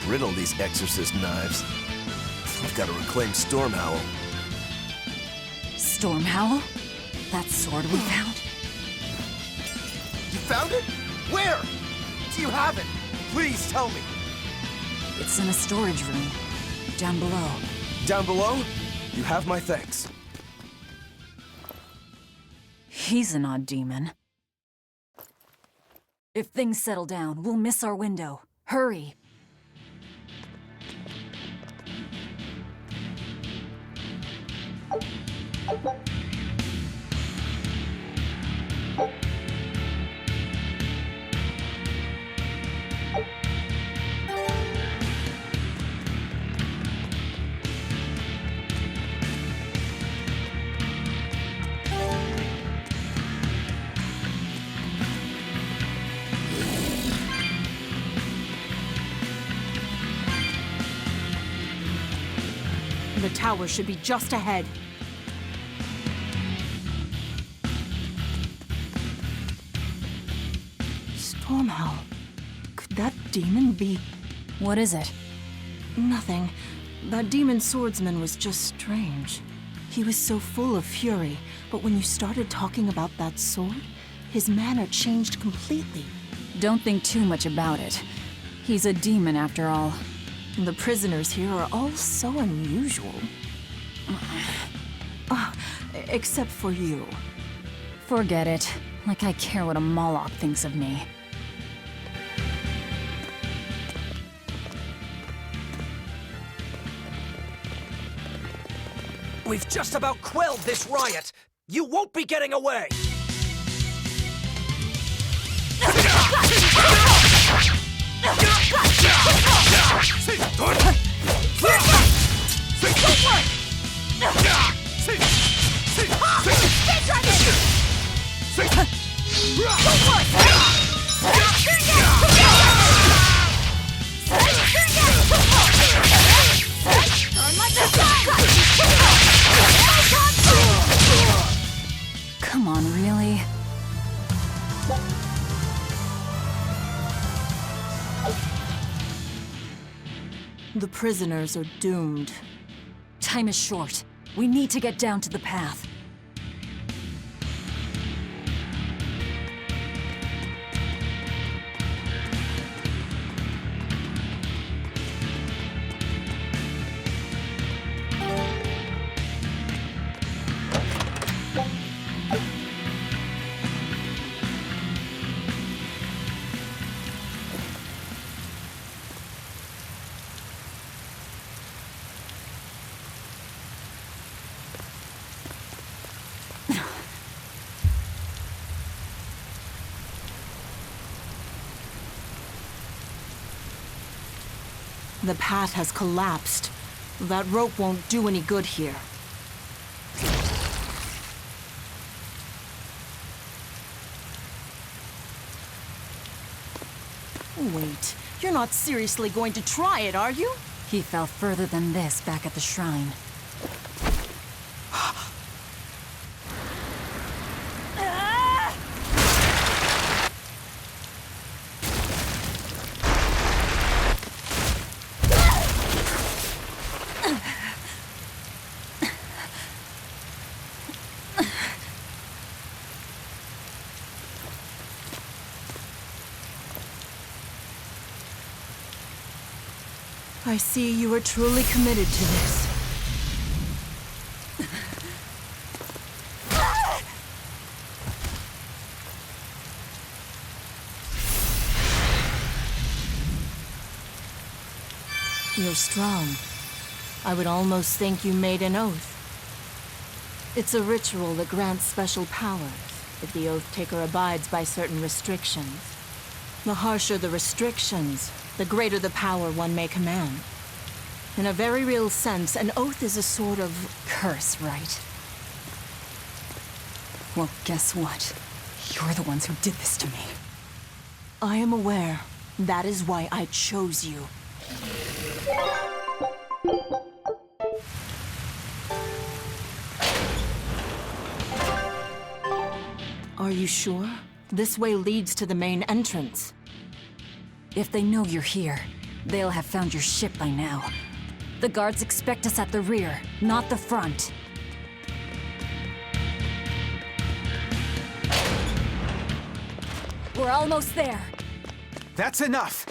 Riddle these exorcist knives. I've got to reclaim Stormhowl. Stormhowl? That sword we found? You found it? Where? Do you have it? Please tell me. It's in a storage room. Down below. Down below? You have my thanks. He's an odd demon. If things settle down, we'll miss our window. Hurry! The tower should be just ahead. Stormhowl. Could that demon be... What is it? Nothing. That demon swordsman was just strange. He was so full of fury, but when you started talking about that sword, his manner changed completely. Don't think too much about it. He's a demon after all. The prisoners here are all so unusual. Except for you. Forget it. Like I care what a Moloch thinks of me. We've just about quelled this riot. You won't be getting away! Come on, really? The prisoners are doomed. Time is short. We need to get down to the path. The path has collapsed. That rope won't do any good here. Wait, you're not seriously going to try it, are you? He fell further than this back at the shrine. I see you are truly committed to this. You're strong. I would almost think you made an oath. It's a ritual that grants special powers if the oath taker abides by certain restrictions. The harsher the restrictions, the greater the power one may command. In a very real sense, an oath is a sort of Curse, right? Well, guess what? You're the ones who did this to me. I am aware. That is why I chose you. Are you sure? This way leads to the main entrance. If they know you're here, they'll have found your ship by now. The guards expect us at the rear, not the front. We're almost there. That's enough!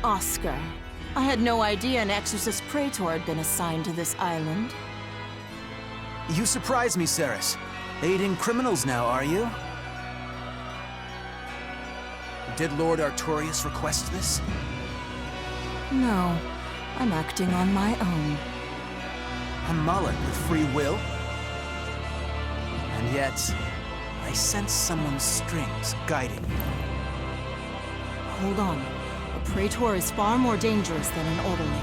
Oscar, I had no idea an Exorcist Praetor had been assigned to this island. You surprise me, Ceres. Aiding criminals now, are you? Did Lord Artorius request this? No, I'm acting on my own. A mullet with free will? And yet, I sense someone's strings guiding you. Hold on. A Praetor is far more dangerous than an orderly.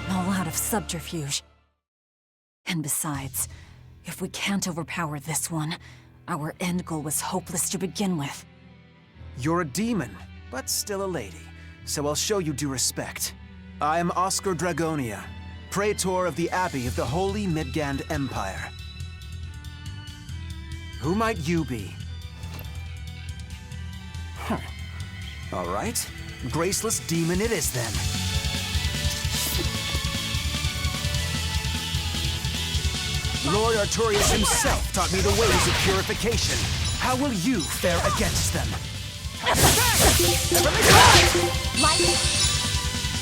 I'm all out of subterfuge. And besides, if we can't overpower this one, our end goal was hopeless to begin with. You're a demon, but still a lady, so I'll show you due respect. I am Oscar Dragonia, Praetor of the Abbey of the Holy Midgand Empire. Who might you be? All right, graceless demon it is then. Lord Artorius himself taught me the ways of purification. How will you fare against them?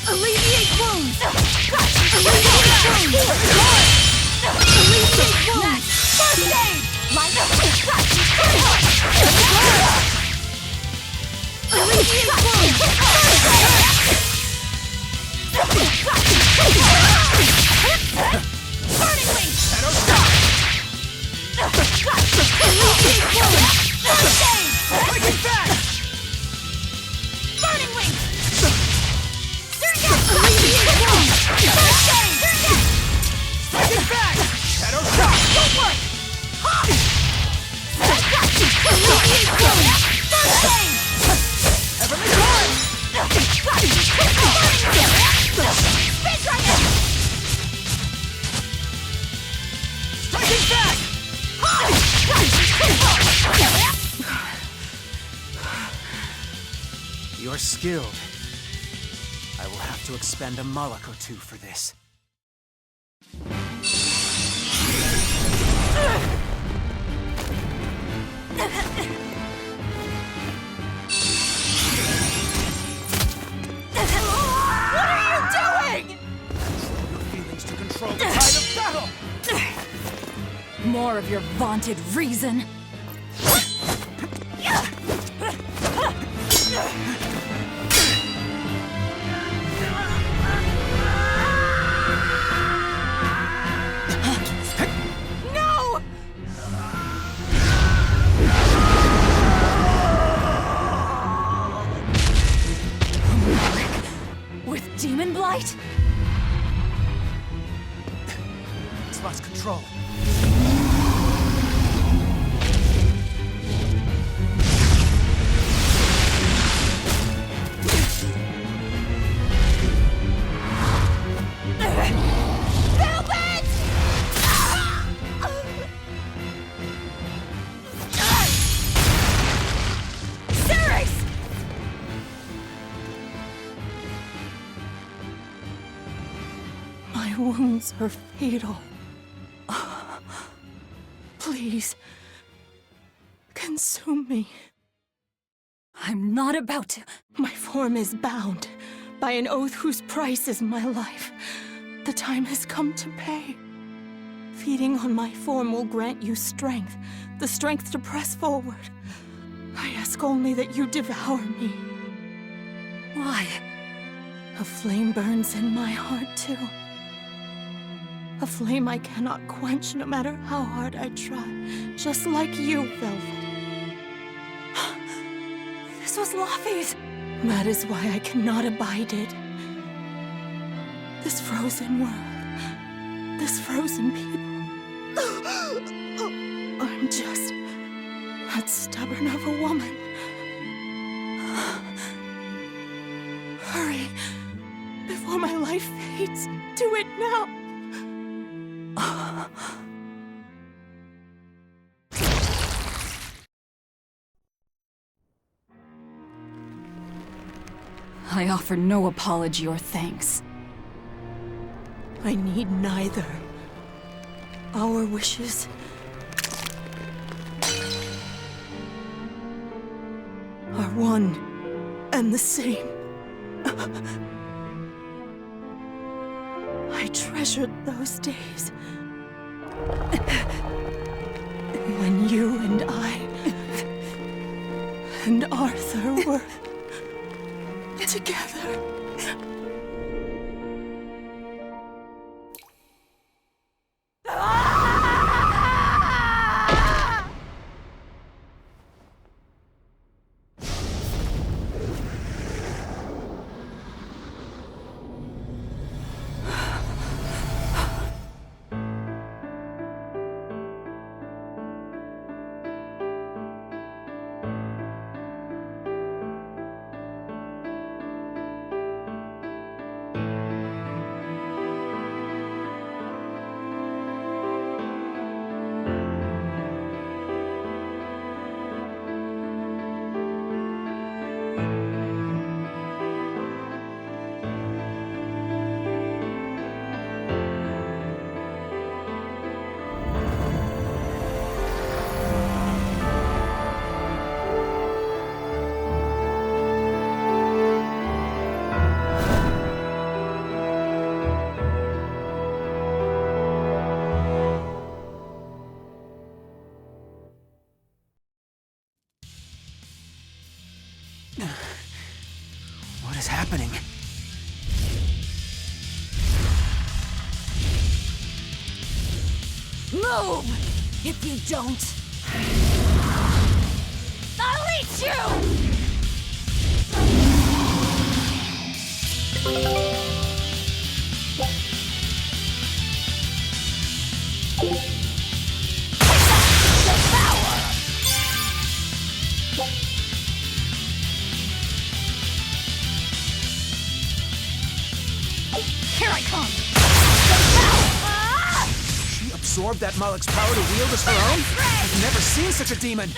Alleviate wounds! Alleviate wounds! Alleviate wounds! First aid! Light up! Alleviate wounds! Burning wings! Shadow shot! Alleviate wounds! First aid! Breaking back! Burning wings! Alleviate wounds! First aid! Breaking back! Shadow shot! Don't work! Alleviate wounds! First aid! Heavenly Torch! Speed dragon! Striking back! You're skilled. I will have to expend a Moloch or two for this. What are you doing? Control your feelings to control the tide of battle! More of your vaunted reason. No! With demon blight? It's lost control. My wounds are fatal. Please, consume me. I'm not about to. My form is bound by an oath whose price is my life. The time has come to pay. Feeding on my form will grant you strength, the strength to press forward. I ask only that you devour me. Why? A flame burns in my heart, too. A flame I cannot quench no matter how hard I try. Just like you, Velvet. This was Laffy's. That is why I cannot abide it. This frozen world. This frozen people. I'm just that stubborn of a woman. Hurry, before my life fades. Do it now. I offer no apology or thanks. I need neither. Our wishes are one and the same. I treasured those days when you and I and Arthur were together. is happening? Move! If you don't, I'll eat you! Here I come! She absorbed that Malak's power to wield as her own? I've never seen such a demon!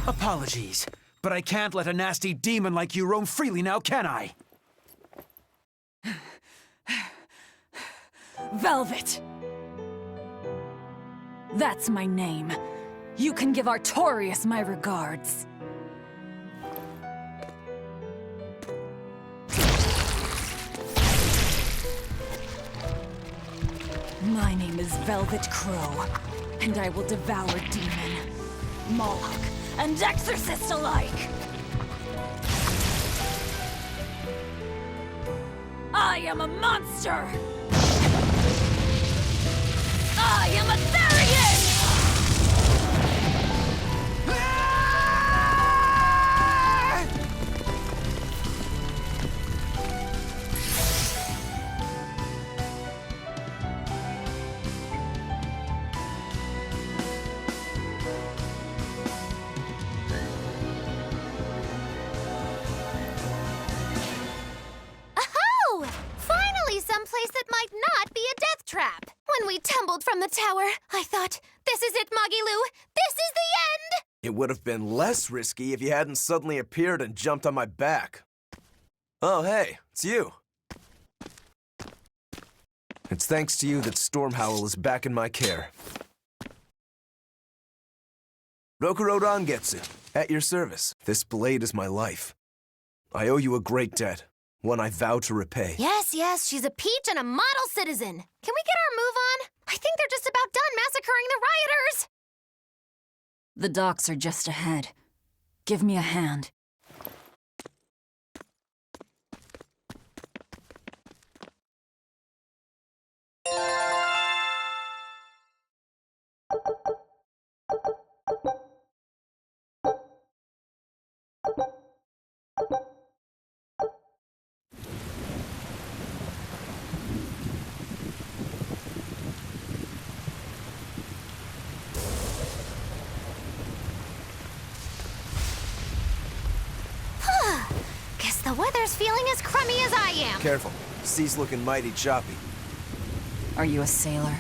Apologies, but I can't let a nasty demon like you roam freely now, can I? Velvet! That's my name. You can give Artorias my regards. My name is Velvet Crow, and I will devour demon, Moloch, and exorcist alike! I am a monster! I am a Therian! Oh! Finally someplace that might not be a death trap! When we tumbled from the tower, I thought, this is it, Moggy-Lou! This is the end! It would have been less risky if you hadn't suddenly appeared and jumped on my back. Oh, hey, it's you. It's thanks to you that Stormhowl is back in my care. Rokuro Rangetsu, at your service. This blade is my life. I owe you a great debt, one I vow to repay. Yes, she's a peach and a model citizen. Can we get our move on? I think they're just about done massacring the rioters! The docks are just ahead. Give me a hand. Guess the weather's feeling as crummy as I am. Careful, sea's looking mighty choppy. Are you a sailor?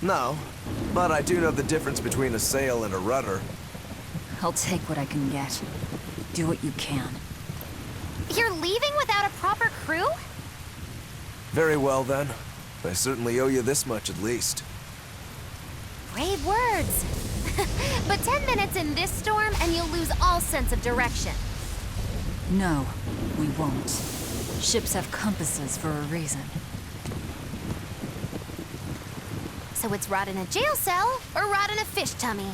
No, but I do know the difference between a sail and a rudder. I'll take what I can get. Do what you can. You're leaving without a proper crew? Very well then. I certainly owe you this much at least. Brave words. But 10 minutes in this storm and you'll lose all sense of direction. No, we won't. Ships have compasses for a reason. So So it's rot in a jail cell or rot in a fish tummy.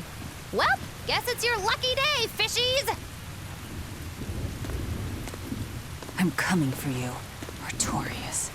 Well, guess it's your lucky day, fishies! I'm coming for you, Artorias.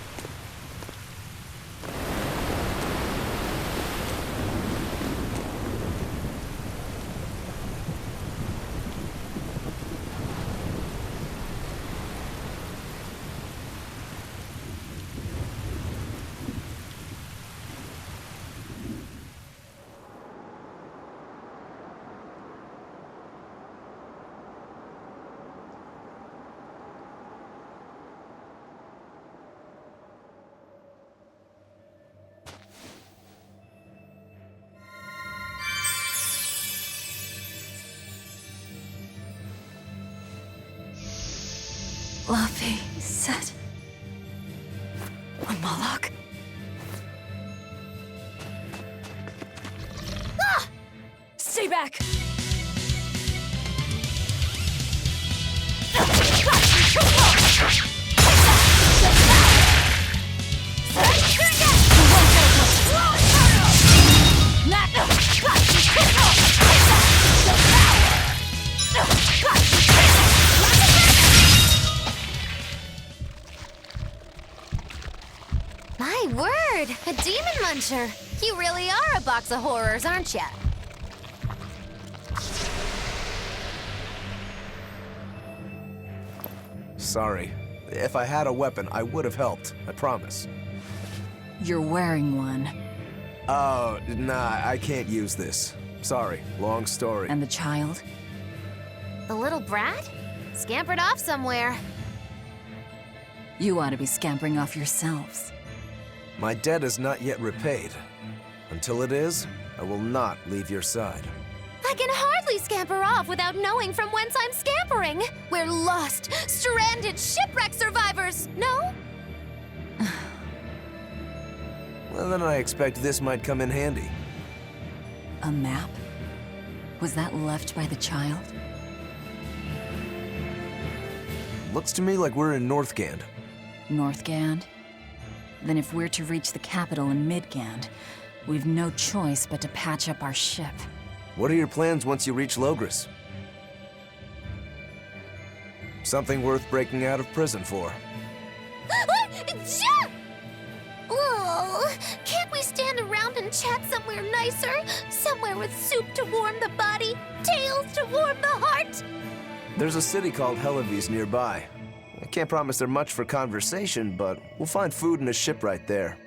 Laffy said... a Moloch? Ah! Stay back! My word, a demon muncher. You really are a box of horrors, aren't ya? Sorry. If I had a weapon, I would have helped. I promise. You're wearing one. Oh, nah, I can't use this. Sorry, long story. And the child? The little brat? Scampered off somewhere. You ought to be scampering off yourselves. My debt is not yet repaid. Until it is, I will not leave your side. I can hardly scamper off without knowing from whence I'm scampering. We're lost, stranded shipwreck survivors, no? Well, then I expect this might come in handy. A map? Was that left by the child? Looks to me like we're in Northgand. Northgand? Then if we're to reach the capital in Midgand, we've no choice but to patch up our ship. What are your plans once you reach Logris? Something worth breaking out of prison for. Oh, can't we stand around and chat somewhere nicer? Somewhere with soup to warm the body, tales to warm the heart? There's a city called Helavis nearby. I can't promise they're much for conversation, but we'll find food and a ship right there.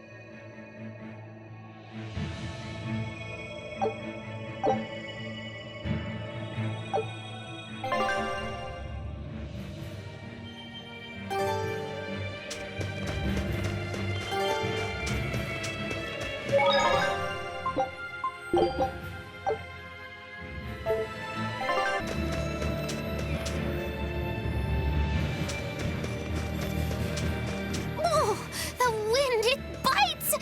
Oh, the wind, it bites!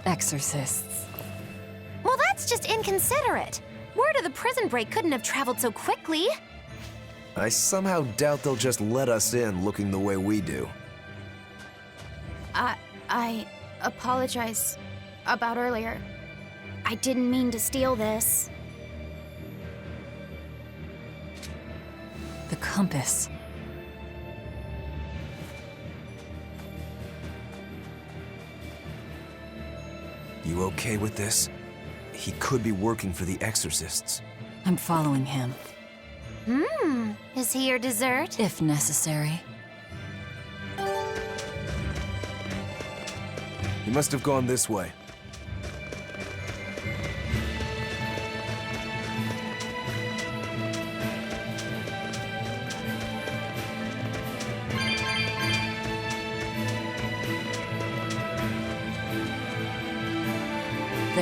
Exorcists. Well, that's just inconsiderate. Word of the prison break couldn't have traveled so quickly. I somehow doubt they'll just let us in looking the way we do. I apologize about earlier. I didn't mean to steal this. The compass. You okay with this? He could be working for the Exorcists. I'm following him. Is he your dessert? If necessary. He must have gone this way.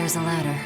There's a ladder.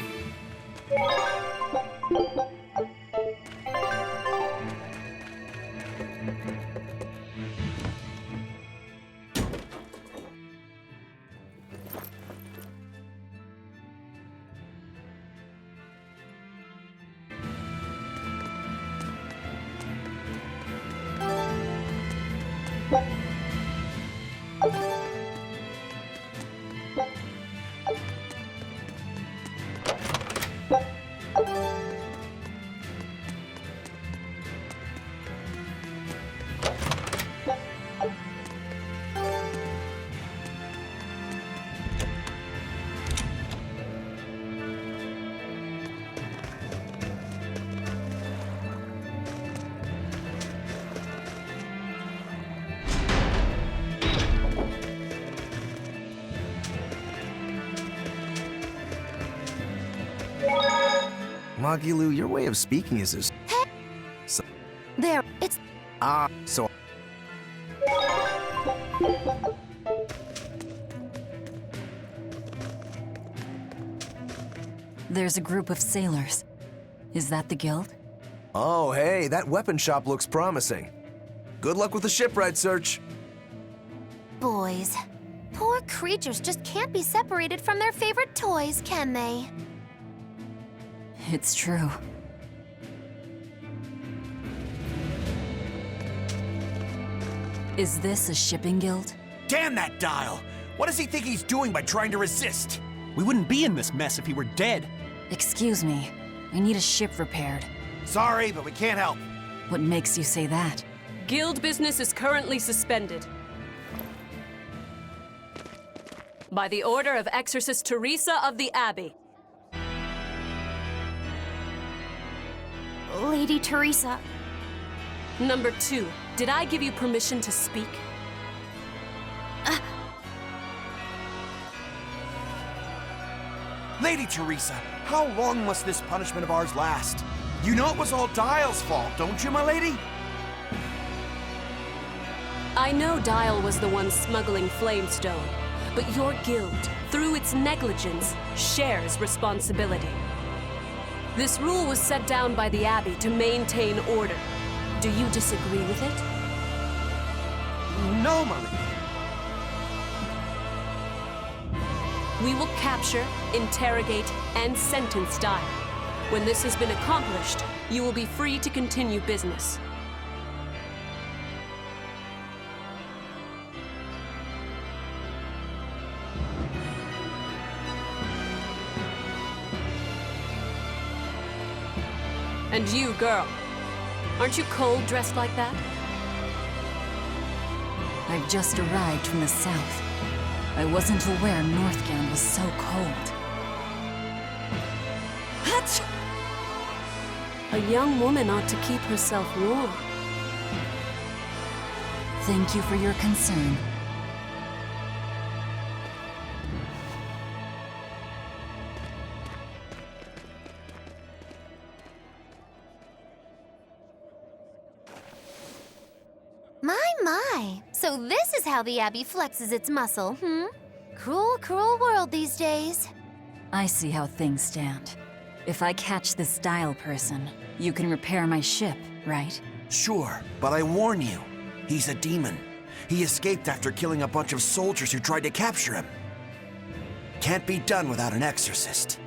Magilu, your way of speaking is as... There, it's... so... There's a group of sailors. Is that the guild? Oh, hey, that weapon shop looks promising. Good luck with the shipwright search. Boys. Poor creatures just can't be separated from their favorite toys, can they? It's true. Is this a shipping guild? Damn that dial! What does he think he's doing by trying to resist? We wouldn't be in this mess if he were dead. Excuse me. I need a ship repaired. Sorry, but we can't help. What makes you say that? Guild business is currently suspended. By the order of Exorcist Teresa of the Abbey. Lady Teresa. Number 2, did I give you permission to speak? Lady Teresa, how long must this punishment of ours last? You know it was all Dial's fault, don't you, my lady? I know Dial was the one smuggling Flamestone, but your guild, through its negligence, shares responsibility. This rule was set down by the Abbey to maintain order. Do you disagree with it? No, my lady. We will capture, interrogate, and sentence Dial. When this has been accomplished, you will be free to continue business. And you, girl, aren't you cold dressed like that? I've just arrived from the south. I wasn't aware Northgand was so cold. A young woman ought to keep herself warm. Thank you for your concern. My. So this is how the Abbey flexes its muscle, Cruel, cruel world these days. I see how things stand. If I catch this Dial person, you can repair my ship, right? Sure, but I warn you, he's a demon. He escaped after killing a bunch of soldiers who tried to capture him. Can't be done without an exorcist.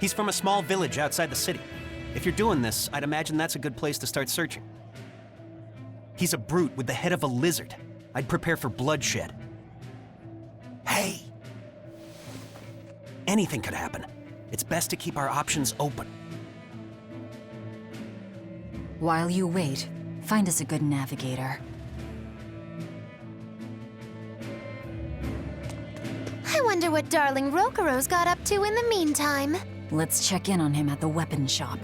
He's from a small village outside the city. If you're doing this, I'd imagine that's a good place to start searching. He's a brute with the head of a lizard. I'd prepare for bloodshed. Hey! Anything could happen. It's best to keep our options open. While you wait, find us a good navigator. I wonder what darling Rokuro's got up to in the meantime. Let's check in on him at the weapon shop.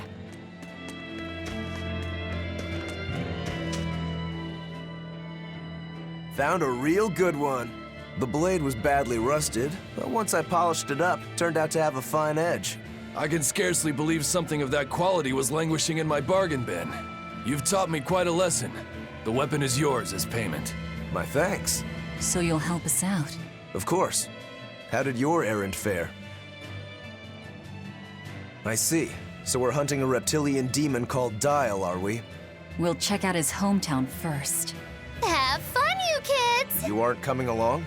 Found a real good one. The blade was badly rusted, but once I polished it up, it turned out to have a fine edge. I can scarcely believe something of that quality was languishing in my bargain bin. You've taught me quite a lesson. The weapon is yours as payment. My thanks. So you'll help us out? Of course. How did your errand fare? I see. So we're hunting a reptilian demon called Dial, are we? We'll check out his hometown first. Have fun, you kids! You aren't coming along?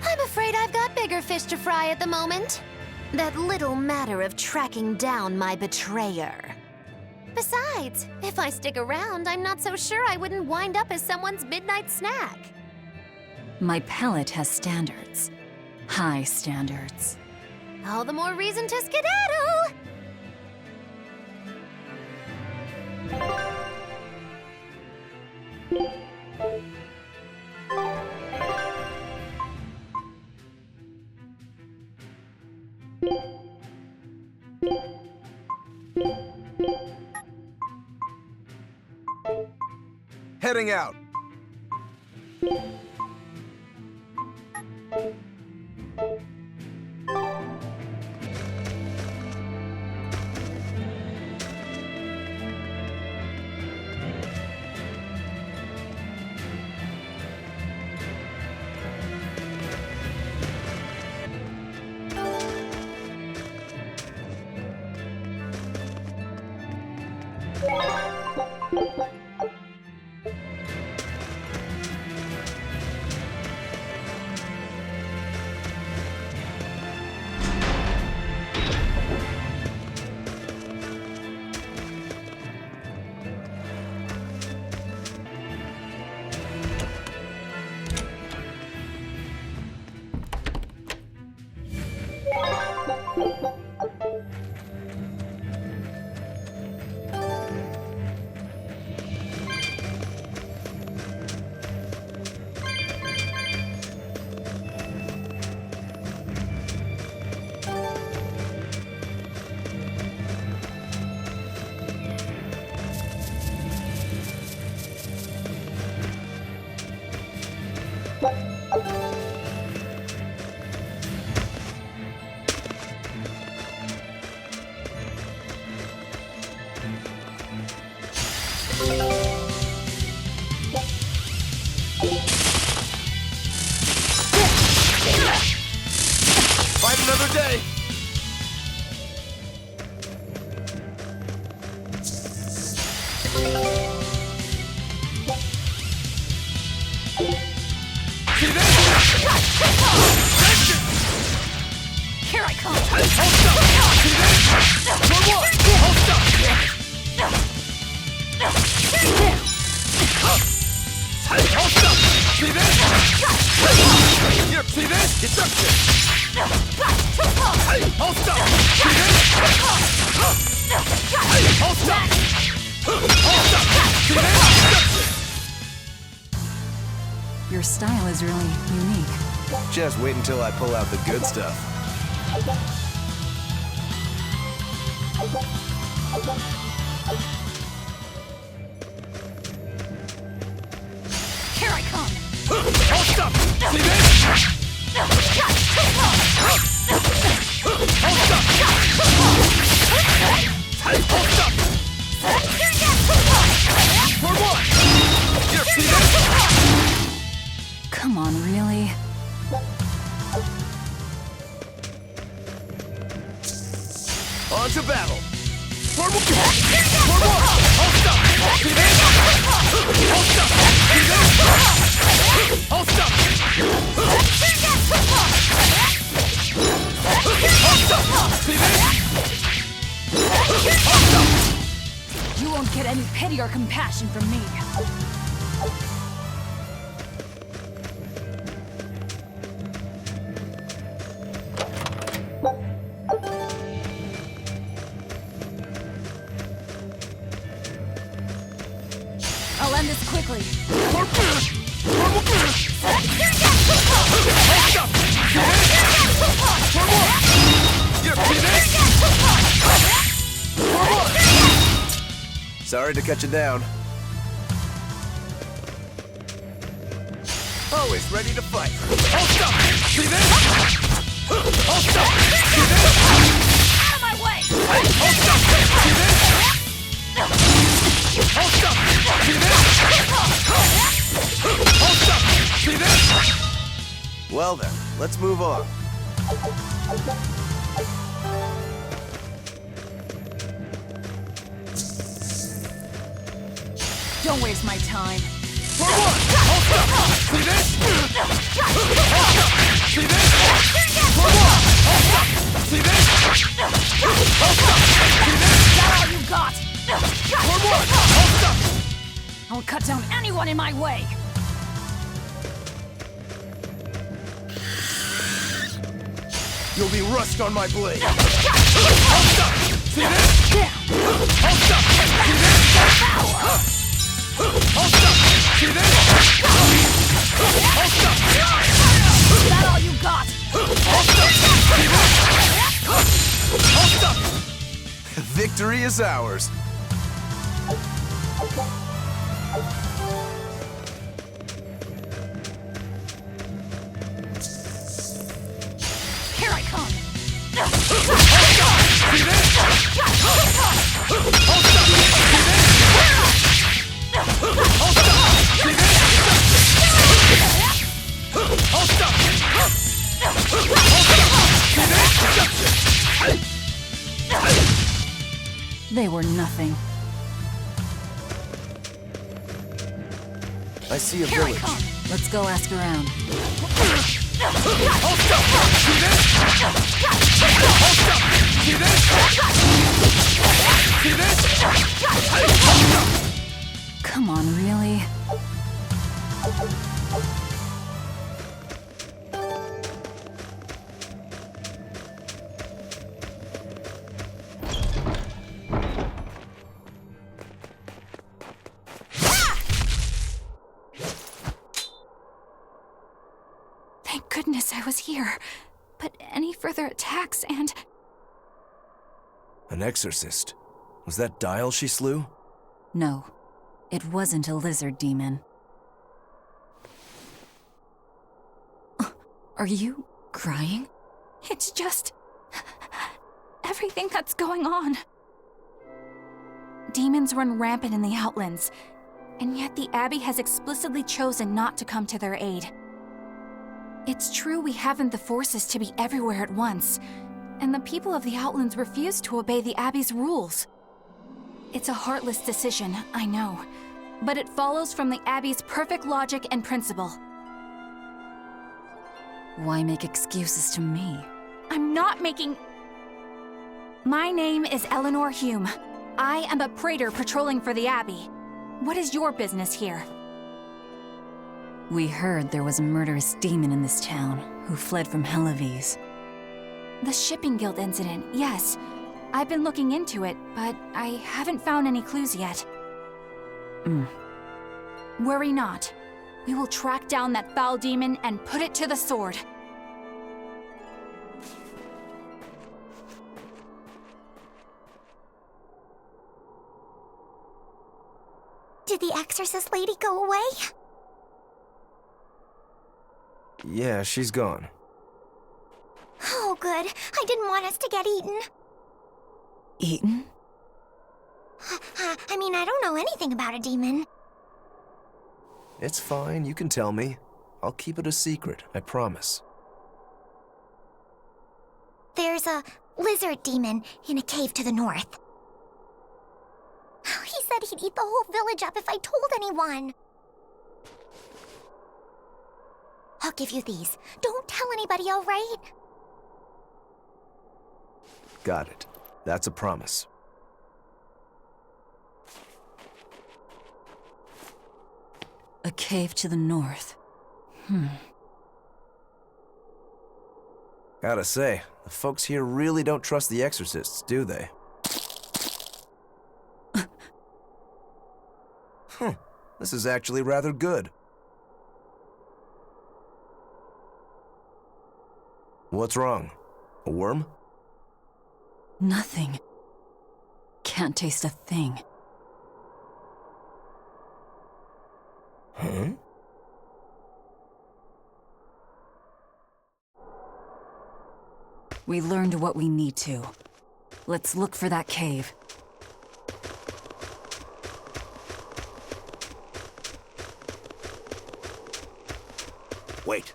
I'm afraid I've got bigger fish to fry at the moment. That little matter of tracking down my betrayer. Besides, if I stick around, I'm not so sure I wouldn't wind up as someone's midnight snack. My palate has standards. High standards. All the more reason to skedaddle! Heading out. Fight another day! See this? Here I come! Hold up! See this? One more! Hold up! Hold up! See this? Here, see this? It's up there! Hold up! See this? Hold up! Hold up! See this? Your style is really unique. Just wait until I pull out the good stuff. Here I come! Hold up! See this? Hold up! Hold up! For what? Here, see this? Come on, really? On to battle! For more! Hold up! See this? Hold up! See this? Hold up! Hold up! See this? Hold up! You won't get any pity or compassion from me. I'll end this quickly. Sorry to cut you down. Always ready to fight. Hold up! See this? Hold up! See this? Out of my way! Hold up! See this? Hold up! See this? Hold up! See this? Well then, let's move on. Don't waste my time. For what? Hold up! See this? Hold up! See this? For what? Hold up! See this? Hold up! See this? Is that all you got? For what? Hold up! I'll cut down anyone in my way. You'll be rust on my blade. Hold up! See this? Hold up! See this? Hold up! See this? Hold up! Is that all you got? Hold up! See this? Hold up! Victory is ours. Here I come. See this? Hold up! See this? Hold up! See this? Hold up! See this? They were nothing. I see a Here I village. come. Let's go ask around. Hold up! See this? Hold up! See this? See this? Hold up! Come on, really? Thank goodness I was here. But any further attacks and... An exorcist. Was that Dial she slew? No, it wasn't a lizard demon. Are you crying? It's just... everything that's going on. Demons run rampant in the Outlands, and yet the Abbey has explicitly chosen not to come to their aid. It's true we haven't the forces to be everywhere at once, and the people of the Outlands refuse to obey the Abbey's rules. It's a heartless decision, I know, but it follows from the Abbey's perfect logic and principle. Why make excuses to me? I'm not making... My name is Eleanor Hume. I am a praetor patrolling for the Abbey. What is your business here? We heard there was a murderous demon in this town who fled from Helavis. The Shipping Guild incident, yes. I've been looking into it, but I haven't found any clues yet. Worry not. We will track down that foul demon and put it to the sword. Did the exorcist lady go away? Yeah, she's gone. Oh, good. I didn't want us to get eaten. Eaten? I mean, I don't know anything about a demon. It's fine, you can tell me. I'll keep it a secret, I promise. There's a lizard demon in a cave to the north. He said he'd eat the whole village up if I told anyone. I'll give you these. Don't tell anybody, all right? Got it. That's a promise. A cave to the north. Gotta say, the folks here really don't trust the exorcists, do they? This is actually rather good. What's wrong? A worm? Nothing. Can't taste a thing. Huh? We learned what we need to. Let's look for that cave. Wait.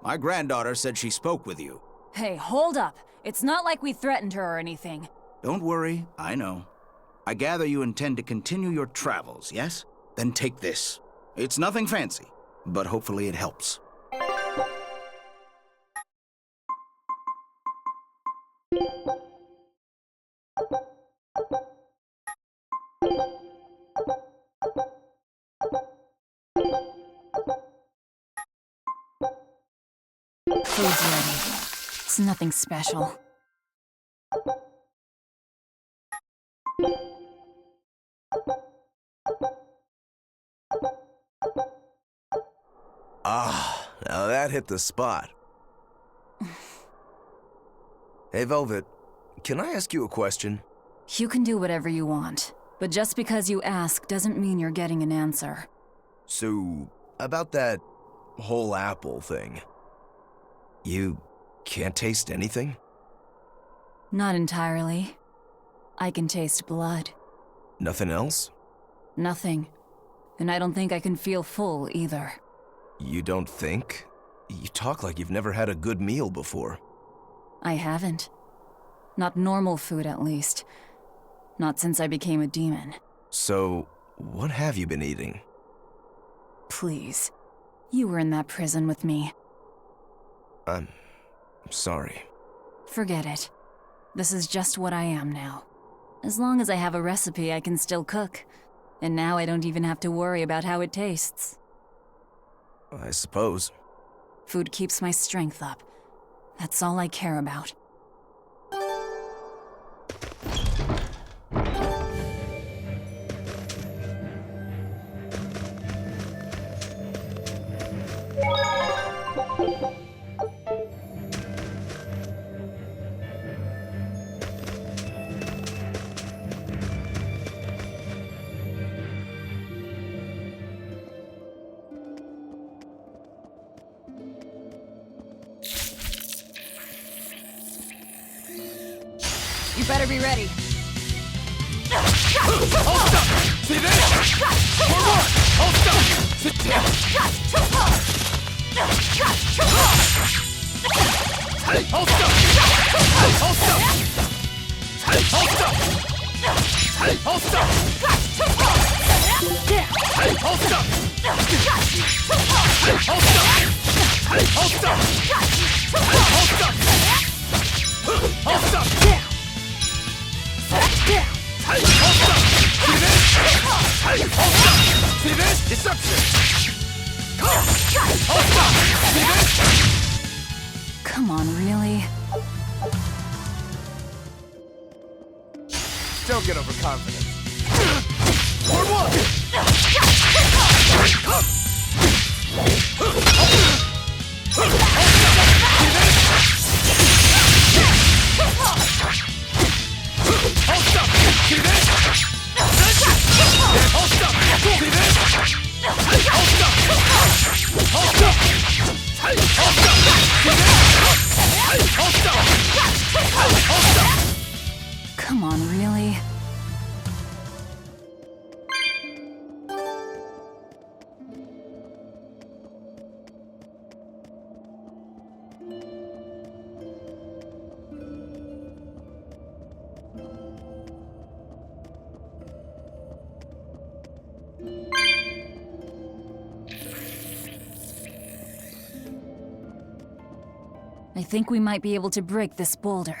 My granddaughter said she spoke with you. Hey, hold up. It's not like we threatened her or anything. Don't worry, I know. I gather you intend to continue your travels, yes? Then take this. It's nothing fancy, but hopefully it helps. Food's ready. It's nothing special. Ah, now that hit the spot. Hey, Velvet, can I ask you a question? You can do whatever you want, but just because you ask doesn't mean you're getting an answer. So, about that whole apple thing. You can't taste anything? Not entirely. I can taste blood. Nothing else? Nothing. And I don't think I can feel full either. You don't think? You talk like you've never had a good meal before. I haven't. Not normal food, at least. Not since I became a demon. So, what have you been eating? Please. You were in that prison with me. I'm sorry. Forget it. This is just what I am now. As long as I have a recipe, I can still cook. And now I don't even have to worry about how it tastes. I suppose. Food keeps my strength up. That's all I care about. You better be ready. Hold up! See this? Forward! Hold up! Sit down! Hey, hold up! Hey, hold up! Hey, hold up! Hey, hold up! Hey, hold up! Hey, hold up! Hey, hold up! Hey, hold up! Hold up! Hey, hold up! See this? Hey, hold up! See this? Deception! Hold up! See this? Come on, really? Don't get overconfident. For one! Hold up! See this? Hold up! See this? Hold up! Hold up! Hold up! See this? Hold up! Hold up! Come on, really? I think we might be able to break this boulder.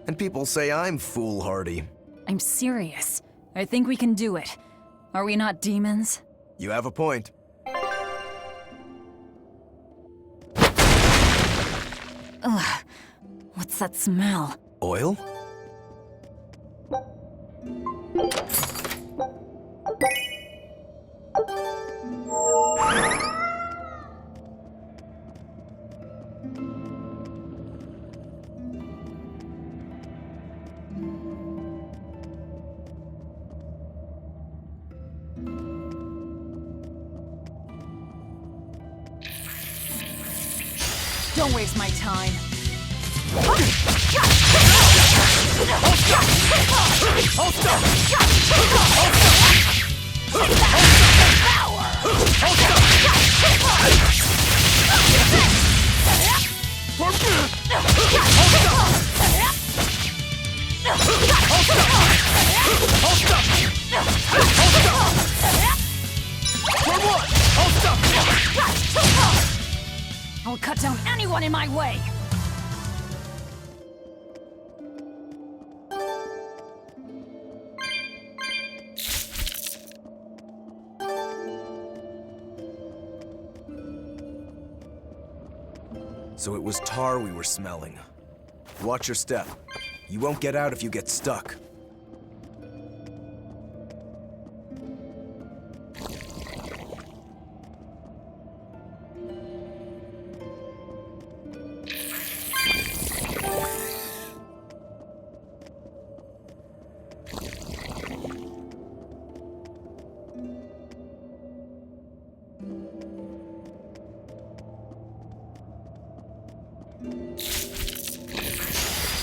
And people say I'm foolhardy. I'm serious. I think we can do it. Are we not demons? You have a point. Ugh. What's that smell? Oil? Don't waste my time. I'll cut down anyone in my way! So it was tar we were smelling. Watch your step. You won't get out if you get stuck.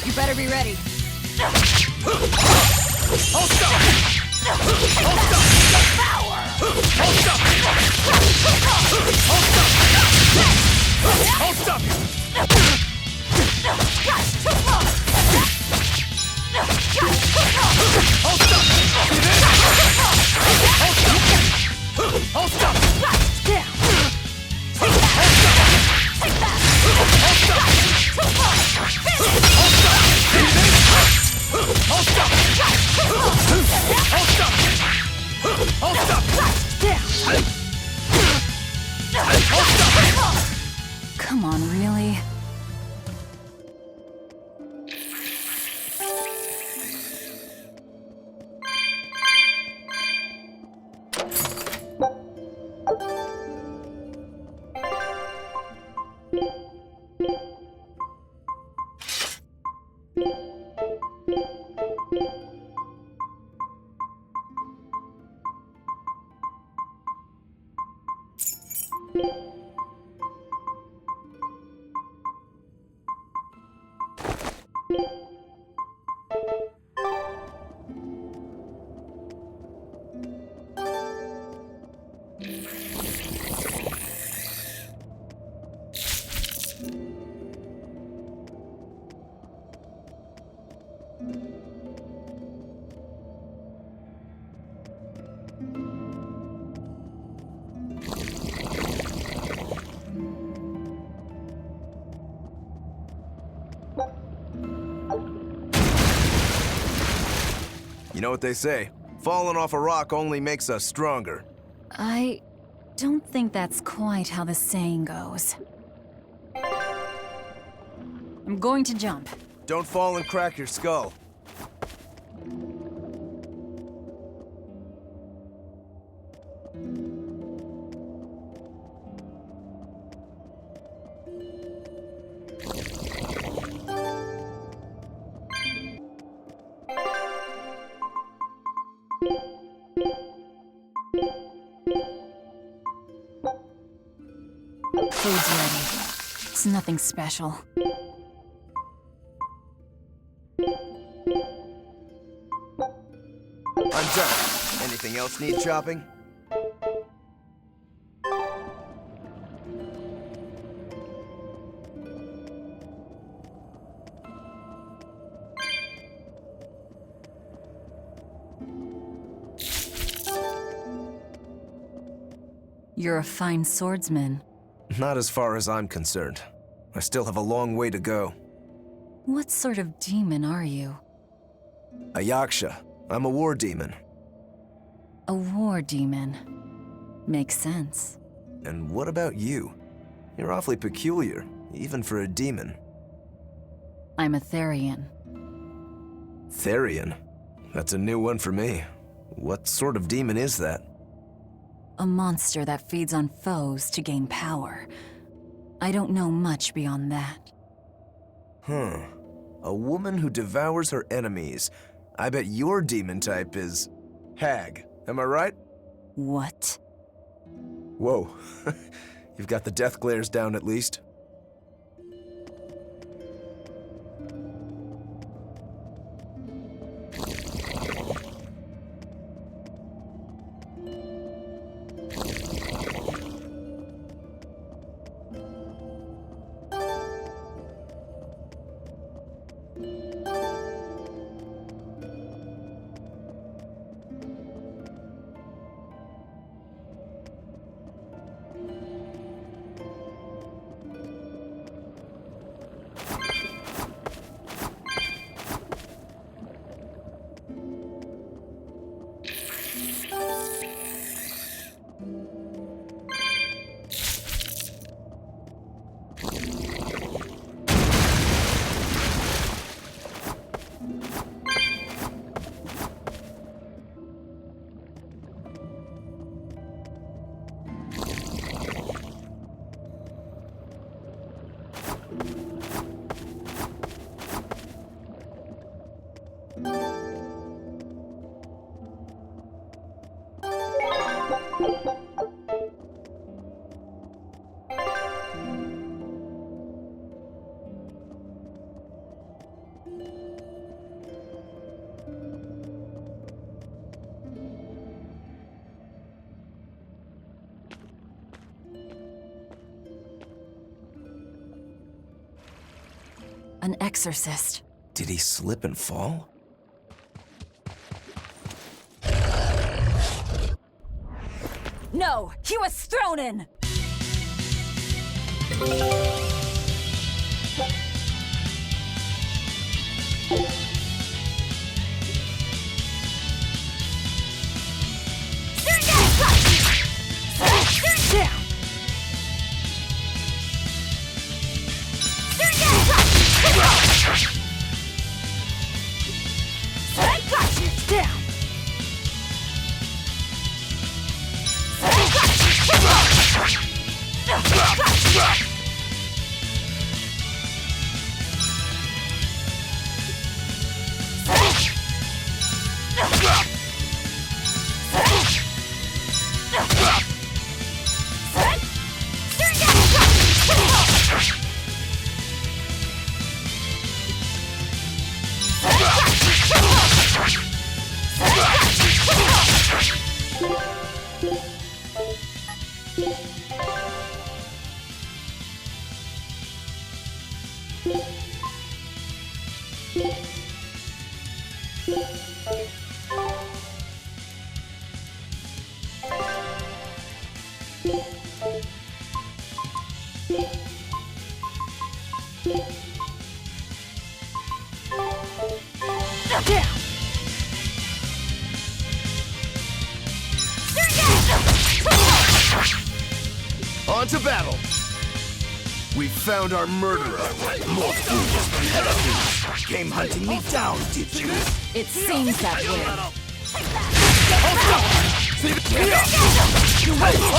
You better be ready. Hold up! Hold up! Power! Hold up! Hold up! Hold up! Hold up! See this? Hold up! Hold up! Yeah. Hold up! Hold up! Come on, really? You know what they say? Falling off a rock only makes us stronger. I don't think that's quite how the saying goes. I'm going to jump. Don't fall and crack your skull. Food's ready. It's nothing special. I'm done. Anything else need chopping? You're a fine swordsman. Not as far as I'm concerned. I still have a long way to go. What sort of demon are you? A Yaksha. I'm a war demon. A war demon. Makes sense. And what about you? You're awfully peculiar, even for a demon. I'm a Therian. Therian? That's a new one for me. What sort of demon is that? A monster that feeds on foes to gain power. I don't know much beyond that. Huh. A woman who devours her enemies. I bet your demon type is... hag. Am I right? What? Whoa. You've got the death glares down at least. An exorcist. Did he slip and fall? No, he was thrown in! On to battle! We found our murderer. More fools than enemies. Came hunting me down, did you? It seems that way. You little! Damn it! You little!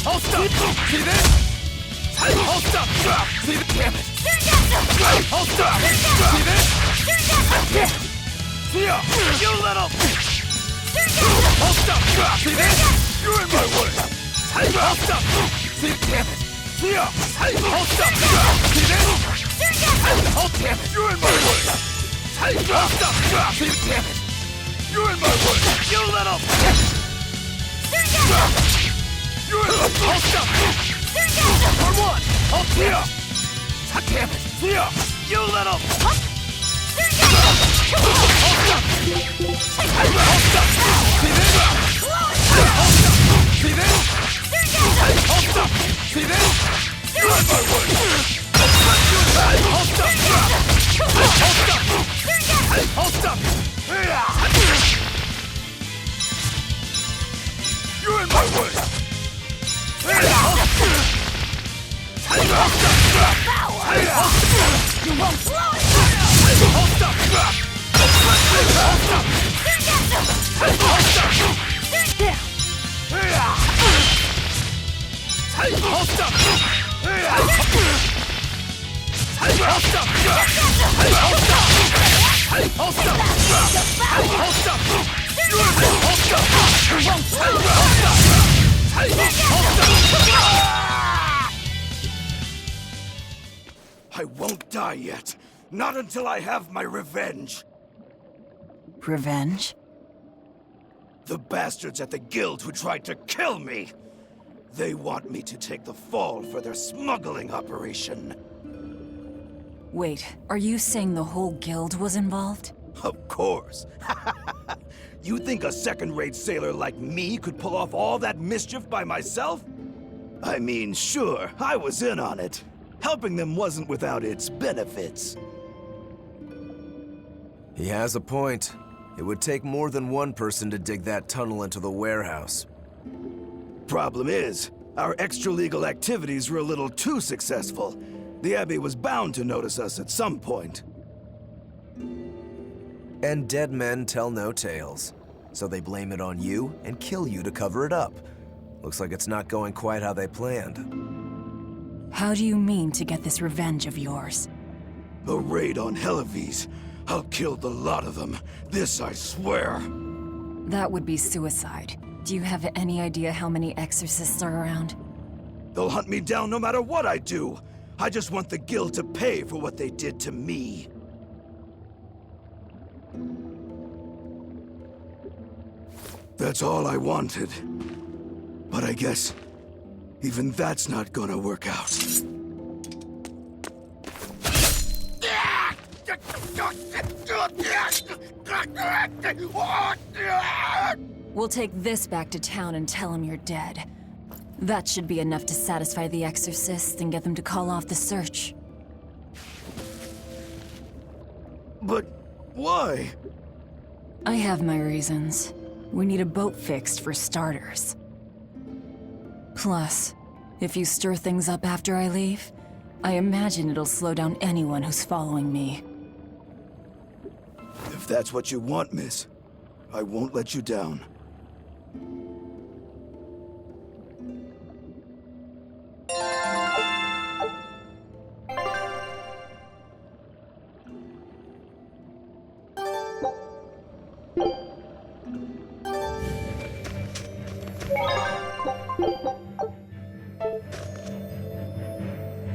Hold up! See this? Hold up! See the damn it! Hold up! See this? Damn it! You little! Hold up! See this? You're in my way! Hold up! See damn it! Hold up! See this? Oh damn it! You're in my way! Hold up! See damn it! You're in my way! You little! You're in my way! Hold up! For one! Hold here! Damn it! Here! You little! Hold up! Hold up! See this? Hold up! See this? Hold up! See this? You're in my way! Hold up! Hold up! Hold up! You're in my way! You won't slow it! Hold up! I won't die yet. Not until I have my revenge. Revenge? The bastards at the guild who tried to kill me. They want me to take the fall for their smuggling operation. Wait, are you saying the whole guild was involved? Of course. You think a second-rate sailor like me could pull off all that mischief by myself? I mean, sure, I was in on it. Helping them wasn't without its benefits. He has a point. It would take more than one person to dig that tunnel into the warehouse. Problem is, our extra-legal activities were a little too successful. The Abbey was bound to notice us at some point. And dead men tell no tales. So they blame it on you and kill you to cover it up. Looks like it's not going quite how they planned. How do you mean to get this revenge of yours? A raid on Helives. I'll kill the lot of them. This I swear. That would be suicide. Do you have any idea how many exorcists are around? They'll hunt me down no matter what I do. I just want the guild to pay for what they did to me. That's all I wanted. But I guess even that's not gonna work out. We'll take this back to town and tell him you're dead. That should be enough to satisfy the exorcists and get them to call off the search. But why? I have my reasons. We need a boat fixed for starters. Plus, if you stir things up after I leave, I imagine it'll slow down anyone who's following me. If that's what you want, miss, I won't let you down.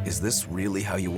Is this really how you